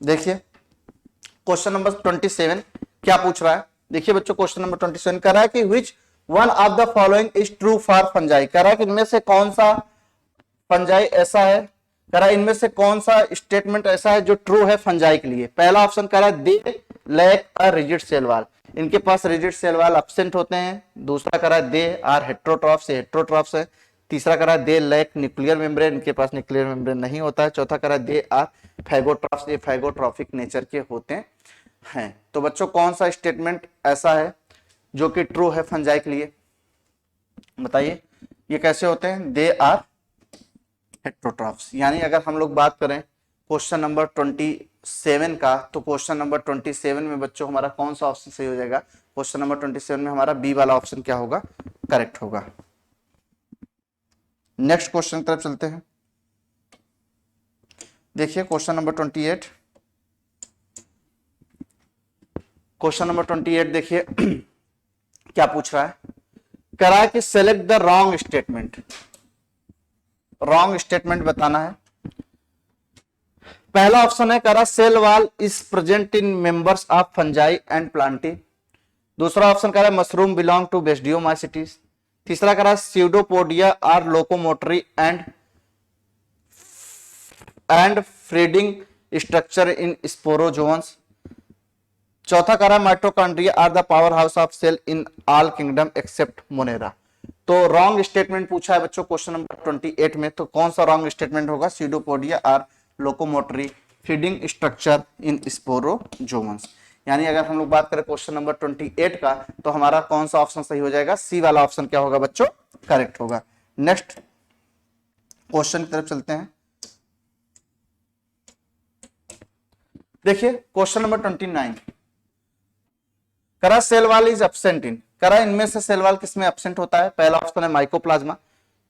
देखिए क्वेश्चन नंबर 27 क्या पूछ रहा है? देखिए बच्चों क्वेश्चन नंबर 27 कह रहा है कि which one of the following is true for fungi. कह रहा है कि इनमें से कौन सा फंजाई ऐसा है, कह रहा है इनमें से कौन सा स्टेटमेंट ऐसा है जो ट्रू है फंजाई के लिए? पहला ऑप्शन कह रहा है they lack a rigid cell wall, इनके पास रिजिड सेल वॉल एब्सेंट होते हैं। दूसरा कह रहा है दे आर हेट्रोट्रॉफ्स, हेट्रोट्रॉफ्स है। तीसरा कह रहा है दे लैक न्यूक्लियर मेम्ब्रेन, इनके पास न्यूक्लियर मेम्ब्रेन नहीं होता है। चौथा कह रहा है दे आर फैगोट्रॉफ्स, ये फैगोट्रॉफिक नेचर के होते हैं। तो बच्चों कौन सा स्टेटमेंट ऐसा है जो कि ट्रू है फंजाई के लिए? बताइए ये कैसे होते हैं? They are heterotrophs. यानी अगर हम लोग बात करें क्वेश्चन नंबर 27 का, तो क्वेश्चन नंबर 27 में बच्चों हमारा कौन सा ऑप्शन सही हो जाएगा? क्वेश्चन नंबर 27 में हमारा बी वाला ऑप्शन क्या होगा? करेक्ट होगा। नेक्स्ट क्वेश्चन की तरफ चलते हैं, देखिए क्वेश्चन नंबर 28। क्वेश्चन नंबर 28 देखिए क्या पूछ रहा है? कह रहा है कि select the wrong statement. Wrong statement बताना है। पहला ऑप्शन है कह रहा cell wall is present in members of fungi and plantae. दूसरा ऑप्शन कह रहा है मशरूम बिलोंग टू बेस्डियोमाइसिटीज। तीसरा कह रहा है pseudopodia are locomotory and feeding structure in sporozoans. चौथा कह रहा है mitochondria are the power house of cell in all kingdom except Monera. तो रॉन्ग स्टेटमेंट पूछा है बच्चों क्वेश्चन नंबर 28 में, तो कौन सा रॉन्ग स्टेटमेंट होगा? Pseudopodia are locomotory feeding structure in sporozoans. यानी अगर हम लोग बात करें क्वेश्चन नंबर 28 का, तो हमारा कौन सा ऑप्शन सही हो जाएगा? सी वाला ऑप्शन क्या होगा बच्चों? करेक्ट होगा। नेक्स्ट क्वेश्चन की तरफ चलते हैं, देखिए क्वेश्चन नंबर 29 करा cell wall is absent in. करा इनमें से सेल वॉल किसमें एब्सेंट होता है? पहला ऑप्शन है माइकोप्लाज्मा,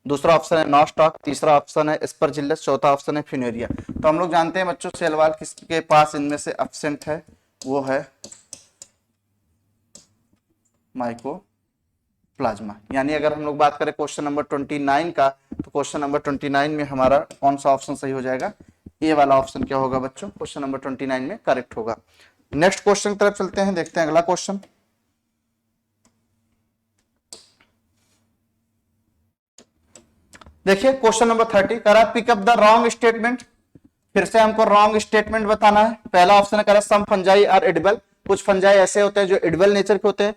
दूसरा ऑप्शन है नॉस्टॉक, तीसरा ऑप्शन है एस्परजिलस, चौथा ऑप्शन है फ्यूनेरिया। तो हम लोग जानते हैं बच्चों सेल वॉल किसके पास इनमें से एब्सेंट है? वो है प्लाज्मा। यानी अगर हम लोग बात करें क्वेश्चन नंबर 29 का, तो क्वेश्चन नंबर 29 में हमारा कौन सा ऑप्शन सही हो जाएगा? ए वाला ऑप्शन क्या होगा बच्चों? क्वेश्चन नंबर 29 में करेक्ट होगा। नेक्स्ट क्वेश्चन की तरफ चलते हैं, देखते हैं अगला क्वेश्चन। देखिए क्वेश्चन नंबर 30 करा pick up the wrong statement. फिर से हमको रॉन्ग स्टेटमेंट बताना है। पहला ऑप्शन करा सम फंजाई आर एडिबल, कुछ फंजाई ऐसे होते हैं जो एडिबल नेचर के होते हैं।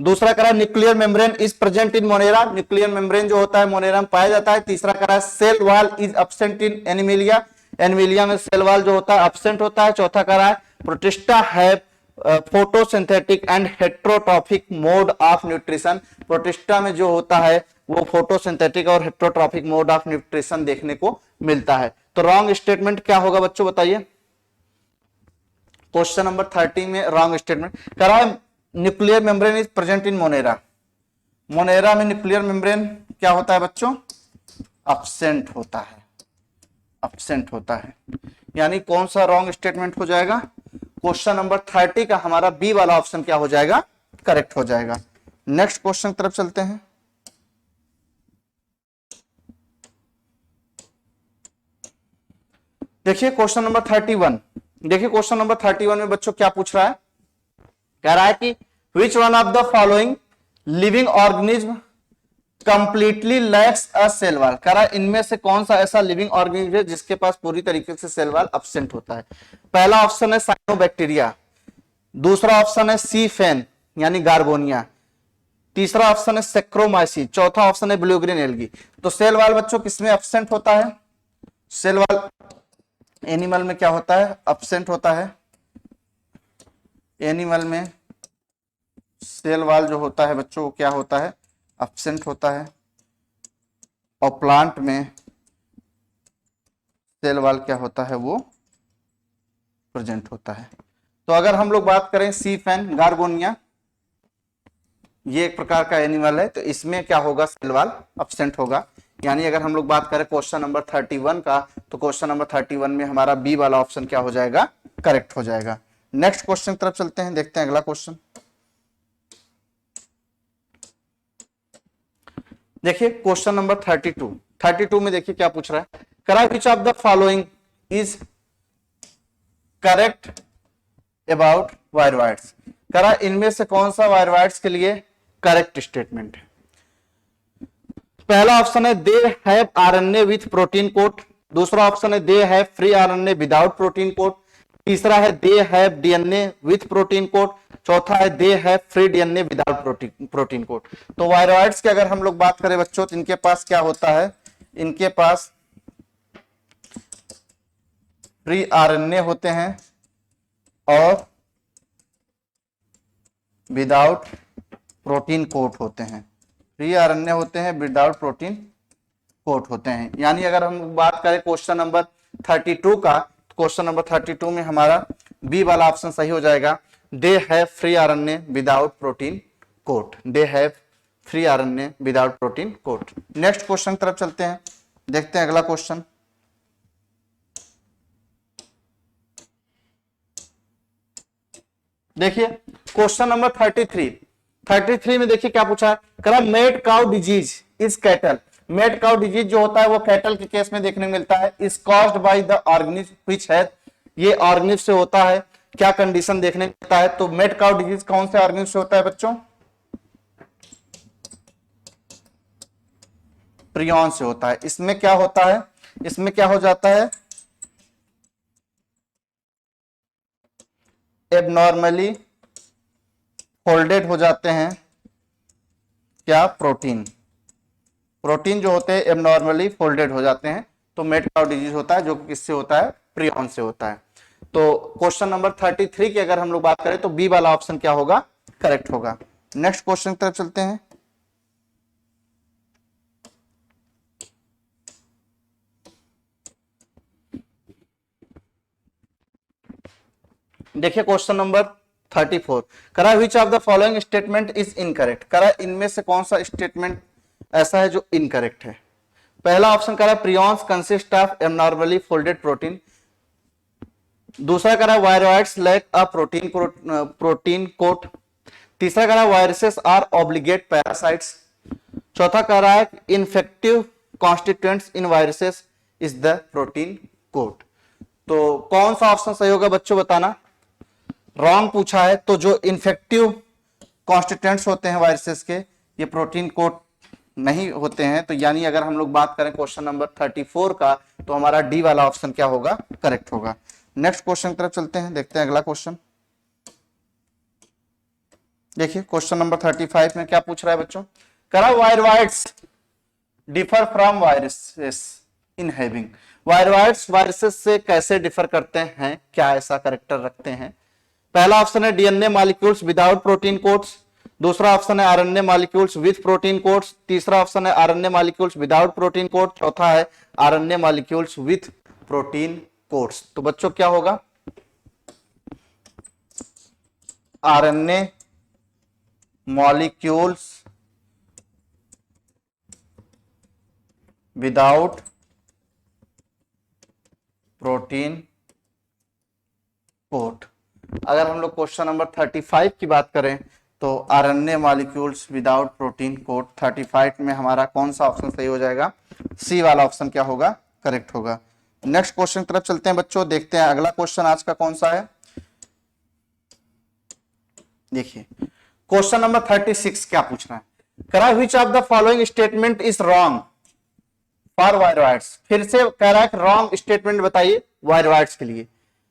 दूसरा करा nuclear membrane is present in Monera, nuclear membrane जो होता है मोनेरा में पाया जाता है। तीसरा करा cell wall is absent in Animalia, Animalia में सेल वॉल जो होता है एब्सेंट होता है। चौथा करा Protista have photosynthetic and heterotrophic mode of nutrition, Protista में जो होता है वो फोटोसिंथेटिक और हेट्रोट्रॉफिक मोड ऑफ न्यूट्रिशन देखने को मिलता है। तो रॉन्ग स्टेटमेंट क्या होगा बच्चों बताइए? क्वेश्चन नंबर 30 में रॉन्ग स्टेटमेंट करा है nuclear membrane is present in Monera, Monera में न्यूक्लियर मेम्ब्रेन क्या होता है बच्चों? एब्सेंट होता है, एब्सेंट होता है। यानी कौन सा रॉन्ग स्टेटमेंट हो जाएगा? क्वेश्चन नंबर 30 का हमारा बी वाला ऑप्शन क्या हो जाएगा? करेक्ट हो जाएगा। नेक्स्ट क्वेश्चन की तरफ चलते हैं। देखिए क्वेश्चन नंबर 31, देखिए क्वेश्चन नंबर 31 में बच्चों क्या पूछ रहा है? कह रहा है कि which one of the following living organism completely lacks a cell wall, कह रहा है इनमें से कौन सा ऐसा लिविंग ऑर्गेनिज्म है जिसके पास पूरी तरीके से सेल वॉल एब्सेंट होता है? पहला ऑप्शन है साइनोबैक्टीरिया, दूसरा ऑप्शन है सी फेन यानी गार्गोनिया, तीसरा ऑप्शन है सेक्रोमाइसी, चौथा ऑप्शन है ब्लू ग्रीन एल्गी। तो सेल वॉल बच्चों किसमें एब्सेंट होता है? सेल वॉल एनिमल में क्या होता है? एब्सेंट होता है। एनिमल में सेल वॉल जो होता है बच्चों वो क्या होता है? एब्सेंट होता है। और प्लांट में सेल वॉल क्या होता है? वो प्रेजेंट होता है। तो अगर हम लोग बात करें सी फैन गार्गोनिया, ये एक प्रकार का एनिमल है, तो इसमें क्या होगा? सेल वॉल एब्सेंट होगा। यानी अगर हम लोग बात करें क्वेश्चन नंबर 31 का, तो क्वेश्चन नंबर 31 में हमारा बी वाला ऑप्शन क्या हो जाएगा? करेक्ट हो जाएगा। नेक्स्ट क्वेश्चन की तरफ चलते हैं, देखते हैं अगला क्वेश्चन। देखिए क्वेश्चन नंबर 32 में देखिए क्या पूछ रहा है? करा which of the following is correct about viroids, करा इनमें से कौन सा वायरवाइड्स के लिए करेक्ट स्टेटमेंट है? पहला ऑप्शन है they have RNA with protein coat, दूसरा ऑप्शन है they have free RNA without protein coat, तीसरा है they have DNA with protein coat, चौथा है they have free DNA without protein coat. तो वायरॉइड्स की अगर हम लोग बात करें बच्चों, तो इनके पास क्या होता है? इनके पास फ्री आरएनए होते हैं और विदाउट प्रोटीन कोट होते हैं, फ्री आरएनए होते हैं, विदाउट प्रोटीन कोट होते हैं। यानी अगर हम बात करें क्वेश्चन नंबर 32 का, तो क्वेश्चन नंबर 32 में हमारा बी वाला ऑप्शन सही हो जाएगा, they have free RNA without protein coat, they have free RNA without protein coat. Next question की तरफ चलते हैं, देखते हैं अगला क्वेश्चन। देखिए क्वेश्चन नंबर 33 में देखिए क्या पूछा है? करा made cow disease is cattle, made cow disease जो होता है वो कैटल के केस में देखने को मिलता है। Is caused by the organism which है, ये ऑर्गेनिज्म से होता है, क्या कंडीशन देखने को मिलता है? तो मेड काउ डिजीज कौन से ऑर्गेनिज्म से होता है बच्चों? प्रियॉन से होता है। इसमें क्या होता है? इसमें क्या हो जाता है? एबनॉर्मली फोल्डेड हो जाते हैं क्या? प्रोटीन, प्रोटीन जो होते हैं एबनॉर्मली फोल्डेड हो जाते हैं। तो मेड काउ डिजीज होता है जो कि किससे होता है? प्रियॉन से होता है। तो क्वेश्चन नंबर 33 की अगर हम लोग बात करें तो बी वाला ऑप्शन क्या होगा? करेक्ट होगा। नेक्स्ट क्वेश्चन की तरफ चलते हैं। देखिए क्वेश्चन नंबर 34, करा which of the following statement is incorrect, करा इनमें से कौन सा स्टेटमेंट ऐसा है जो इनकरेक्ट है? पहला ऑप्शन करा prions consist of abnormally folded protein, दूसरा करा viroids lack a protein coat, तीसरा करा वायरसेस आर ऑब्लिगेट पैरासाइट्स, चौथा कह रहा है infective constituents in viruses is the protein coat. तो कौन सा ऑप्शन सही होगा बच्चों बताना। रॉन्ग पूछा है, तो जो इन्फेक्टिव कॉन्स्टिट्यूएंट्स होते हैं वायरसेस के ये प्रोटीन कोट नहीं होते हैं। तो यानी अगर हम लोग बात करें क्वेश्चन नंबर 34 का तो हमारा डी वाला ऑप्शन क्या होगा, करेक्ट होगा। नेक्स्ट क्वेश्चन की तरफ चलते हैं, देखते हैं अगला क्वेश्चन। देखिए क्वेश्चन नंबर 35 में क्या पूछ रहा है बच्चों, करा viroids differ from viruses in having. Viroids viruses से कैसे डिफर करते हैं, क्या ऐसा कैरेक्टर रखते हैं। पहला ऑप्शन है DNA molecules without protein codes, दूसरा ऑप्शन है RNA molecules with protein codes, तीसरा ऑप्शन है RNA molecules without protein code, चौथा है RNA molecules with protein codes. तो बच्चों क्या होगा, RNA molecules without protein code. अगर हम लोग क्वेश्चन नंबर 35 की बात करें तो RNA molecules without protein code 35 में हमारा कौन सा ऑप्शन सही हो जाएगा, सी वाला ऑप्शन क्या होगा, करेक्ट होगा। नेक्स्ट क्वेश्चन की तरफ चलते हैं बच्चों, देखते हैं अगला क्वेश्चन आज का कौन सा है। देखिए क्वेश्चन नंबर 36 क्या पूछ रहा है, करा which of the following statement is wrong for viroids. फिर से कह रहा है कि रॉन्ग स्टेटमेंट बताइए वायरवाइड्स के लिए।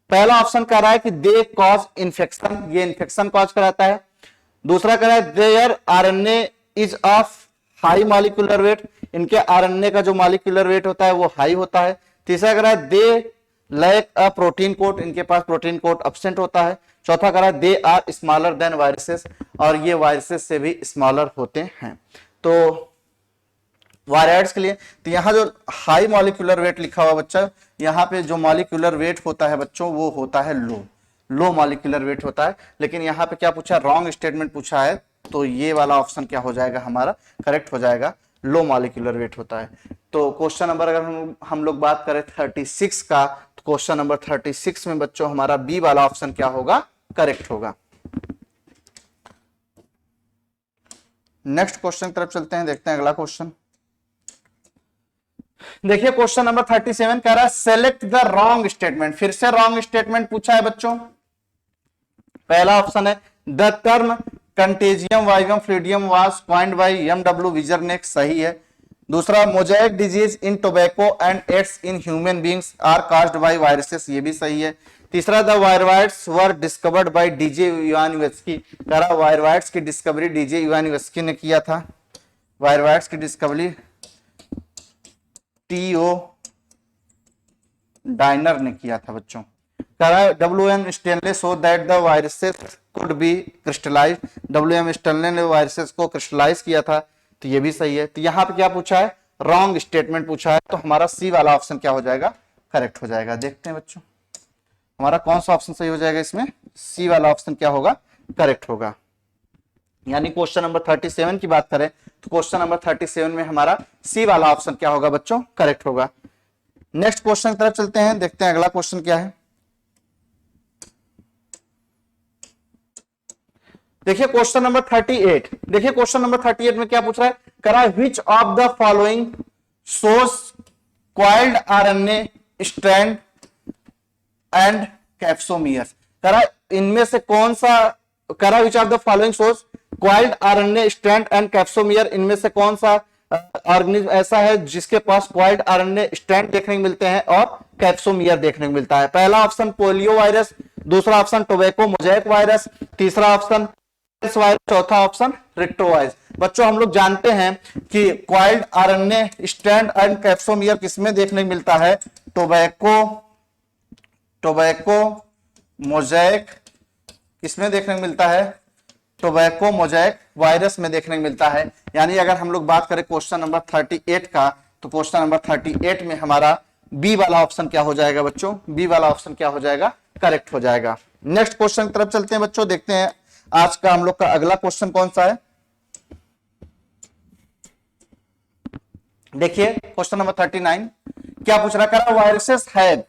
पहला ऑप्शन कह रहा है कि दे कॉज इन्फेक्शन, ये इन्फेक्शन कॉज कराता है। दूसरा कह रहा है their RNA is of high molecular weight, इनके आरएनए का जो मॉलिक्यूलर वेट होता है वो हाई होता है। तीसरा कह रहा है they lack a protein coat, इनके पास प्रोटीन कोट एब्सेंट होता है। चौथा कह रहा है they are smaller than viruses, और ये वायरसेस से भी स्मॉलर होते हैं। तो वायरस के लिए तो यहाँ जो हाई मॉलिक्यूलर वेट लिखा हुआ बच्चा, यहाँ पे जो मॉलिक्यूलर वेट होता है बच्चों वो होता है लो मॉलिक्यूलर वेट होता है। लेकिन यहाँ पे क्या पूछा, रॉन्ग स्टेटमेंट पूछा है, तो ये वाला ऑप्शन क्या हो जाएगा हमारा, करेक्ट हो जाएगा, लो मॉलिक्यूलर वेट होता है। तो क्वेश्चन नंबर अगर हम लोग बात करें 36 का, तो क्वेश्चन नंबर 36 में बच्चों हमारा बी वाला ऑप्शन क्या होगा, करेक्ट होगा। नेक्स्ट क्वेश्चन की तरफ चलते हैं, देखते हैं अगला क्वेश्चन। देखिए क्वेश्चन नंबर 37 कह रहा है सेलेक्ट द रॉन्ग स्टेटमेंट। फिर से रॉन्ग स्टेटमेंट पूछा है बच्चों। पहला ऑप्शन है the term contagium vivum fluidum was coined by MW Beijerinck, सही है। दूसरा mosaic disease in tobacco and AIDS in human beings are caused by viruses, ये भी सही है। तीसरा the viroids were discovered by DJ Ivanovsky, कह रहा वायरवाइड्स की डिस्कवरी डीजे इवानोव्स्की ने किया था। वायरवाइड्स की डिस्कवरी टीओ डाइनर ने किया था बच्चों। कह रहा है W M Stanley so that the viruses could be crystallise, W M Stanley ने वायरसेस को क्रिस्टलाइज किया था, तो ये भी सही है। तो यहाँ पे क्या पूछा है, रॉन्ग स्टेटमेंट पूछा है, तो हमारा सी वाला ऑप्शन क्या हो जाएगा, करेक्ट हो जाएगा। देखते हैं बच्चों हमारा कौन सा ऑप्शन सही हो जाएगा इसमें, सी वाला ऑप्शन क्या होगा, करेक्ट होगा। यानी क्वेश्चन नंबर 37 की बात करें तो क्वेश्चन नंबर 37 में हमारा सी वाला ऑप्शन क्या होगा बच्चों, करेक्ट होगा। नेक्स्ट क्वेश्चन की तरफ चलते हैं, देखते हैं अगला क्वेश्चन क्या है। देखिए क्वेश्चन नंबर 38, देखिए क्वेश्चन नंबर 38 में क्या पूछ रहा है, करा which of the following source coiled RNA strand and capsomeres, करा इनमें से कौन सा, करा which of the following source coiled RNA strand and capsomere, इनमें से कौन सा ऑर्गेनिज्म ऐसा है जिसके पास कॉइल्ड आरएनए स्ट्रैंड देखने को मिलते हैं और कैप्सोमियर देखने को मिलता है। पहला ऑप्शन पोलियो वायरस, दूसरा ऑप्शन टोबैको मोजाइक वायरस, तीसरा ऑप्शन वायरस, चौथा ऑप्शन रिक्टोवायरस। बच्चों हम लोग जानते हैं कि coiled RNA strand and capsomere किसमें देखने को मिलता है, टोबैको मोजाइक किसमें देखने को मिलता है, टोबैको मोजाइक वायरस में देखने को मिलता है। यानी अगर हम लोग बात करें क्वेश्चन नंबर 38 का, तो क्वेश्चन नंबर 38 में हमारा बी वाला ऑप्शन क्या हो जाएगा बच्चों, बी वाला ऑप्शन क्या हो जाएगा, करेक्ट हो जाएगा। नेक्स्ट क्वेश्चन की तरफ चलते हैं बच्चों, देखते हैं आज का हम लोग का अगला क्वेश्चन कौन सा है। देखिए क्वेश्चन नंबर 39 क्या पूछ रहा है, वायरसेस हैव,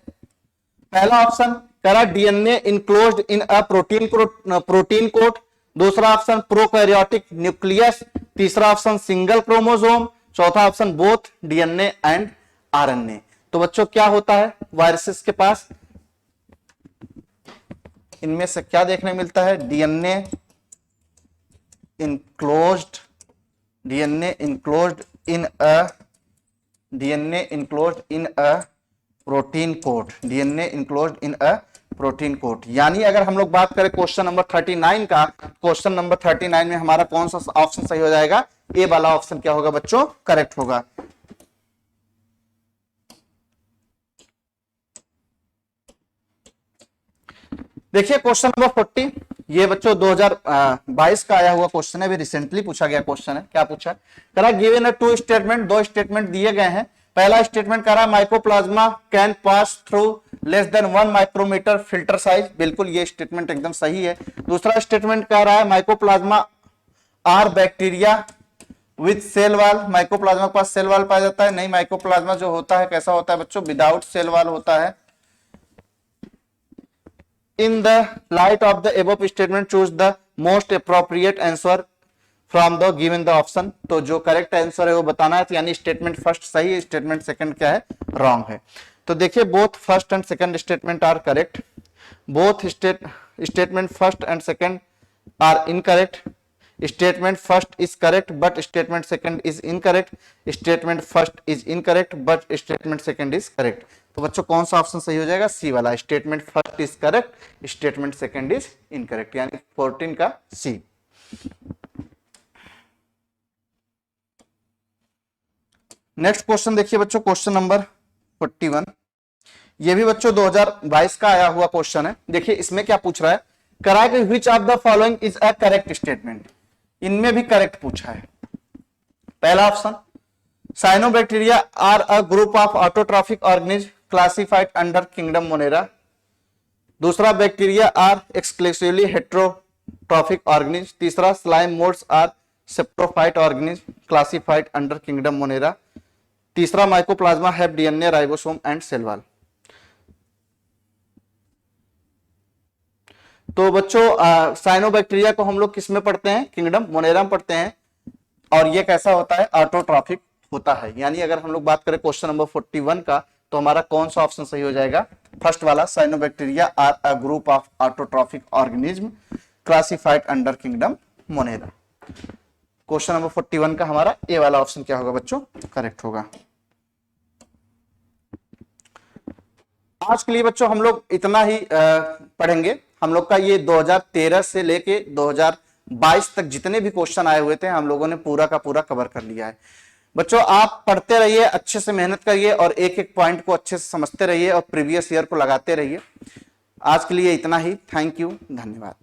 पहला ऑप्शन कह रहा DNA enclosed in a protein coat, दूसरा ऑप्शन प्रोकैरियोटिक न्यूक्लियस, तीसरा ऑप्शन सिंगल क्रोमोसोम, चौथा option both DNA and RNA. तो बच्चों क्या होता है वायरसेस के पास, इनमें से क्या देखने मिलता है, DNA enclosed in a protein code, DNA enclosed in a protein code. यानी अगर हम लोग बात करें क्वेश्चन नंबर 39 का, क्वेश्चन नंबर 39 में हमारा कौन सा ऑप्शन सही हो जाएगा, ए वाला ऑप्शन क्या होगा बच्चों, करेक्ट होगा। देखिए क्वेश्चन नंबर 40, ये बच्चों 2022 का आया हुआ क्वेश्चन है, भी रिसेंटली पूछा गया क्वेश्चन है। क्या पूछा, करा गिवन टू स्टेटमेंट, दो स्टेटमेंट दिए गए हैं। पहला स्टेटमेंट कह रहा है mycoplasma can pass through less than 1 micrometer filter size, बिल्कुल ये स्टेटमेंट एकदम सही है। दूसरा स्टेटमेंट कह रहा है mycoplasma are bacteria with cell wall, mycoplasma के पास सेल वॉल पाया जाता है। नहीं, माइकोप्लाज्मा जो होता है कैसा होता है बच्चों, विदाउट सेल वॉल होता है। In the light of the above statement, choose the most appropriate answer from the given the option। तो जो करेक्ट आंसर है वो बताना है, तो यानी स्टेटमेंट फर्स्ट सही है, स्टेटमेंट सेकंड क्या है, रॉन्ग है। तो देखिए both first and second statement are correct, both statement first and second are incorrect, statement first is correct but statement second is incorrect, statement first is incorrect but statement second is correct. तो बच्चों कौन सा option सही हो जाएगा, सी वाला, statement first is correct statement second is incorrect, यानी 14 का सी। नेक्स्ट क्वेश्चन देखिए बच्चों, क्वेश्चन नंबर 41, ये भी बच्चों 2022 का आया हुआ क्वेश्चन है। देखिए इसमें क्या पूछ रहा है, कराए कि which of the following is a correct statement, इनमें भी करेक्ट पूछा है। पहला option, cyanobacteria are a group of autotrophic organism classified under kingdom Monera. दूसरा, bacteria are exclusively heterotrophic organism. तीसरा, slime moulds are saprophyte organism classified under kingdom Monera. तीसरा, mycoplasma have DNA ribosome and cell wall. तो बच्चों cyanobacteria को हम लोग किस में पढ़ते हैं, किंगडम मोनेरा में पढ़ते हैं, और ये कैसा होता है, ऑटोट्रॉफिक होता है। यानी अगर हम लोग बात करें क्वेश्चन नंबर 41 का, तो हमारा कौन सा ऑप्शन सही हो जाएगा, फर्स्ट वाला, cyanobacteria are a group of autotrophic organism classified under kingdom Monera. Question number 41 का हमारा ए वाला ऑप्शन क्या होगा बच्चों, करेक्ट होगा। आज के लिए बच्चों हम लोग इतना ही पढ़ेंगे। हम लोग का ये 2013 से लेके 2022 तक जितने भी क्वेश्चन आए हुए थे हम लोगों ने पूरा का पूरा कवर कर लिया है। बच्चों आप पढ़ते रहिए, अच्छे से मेहनत करिए और एक एक पॉइंट को अच्छे से समझते रहिए और प्रीवियस ईयर को लगाते रहिए। आज के लिए इतना ही, थैंक यू, धन्यवाद।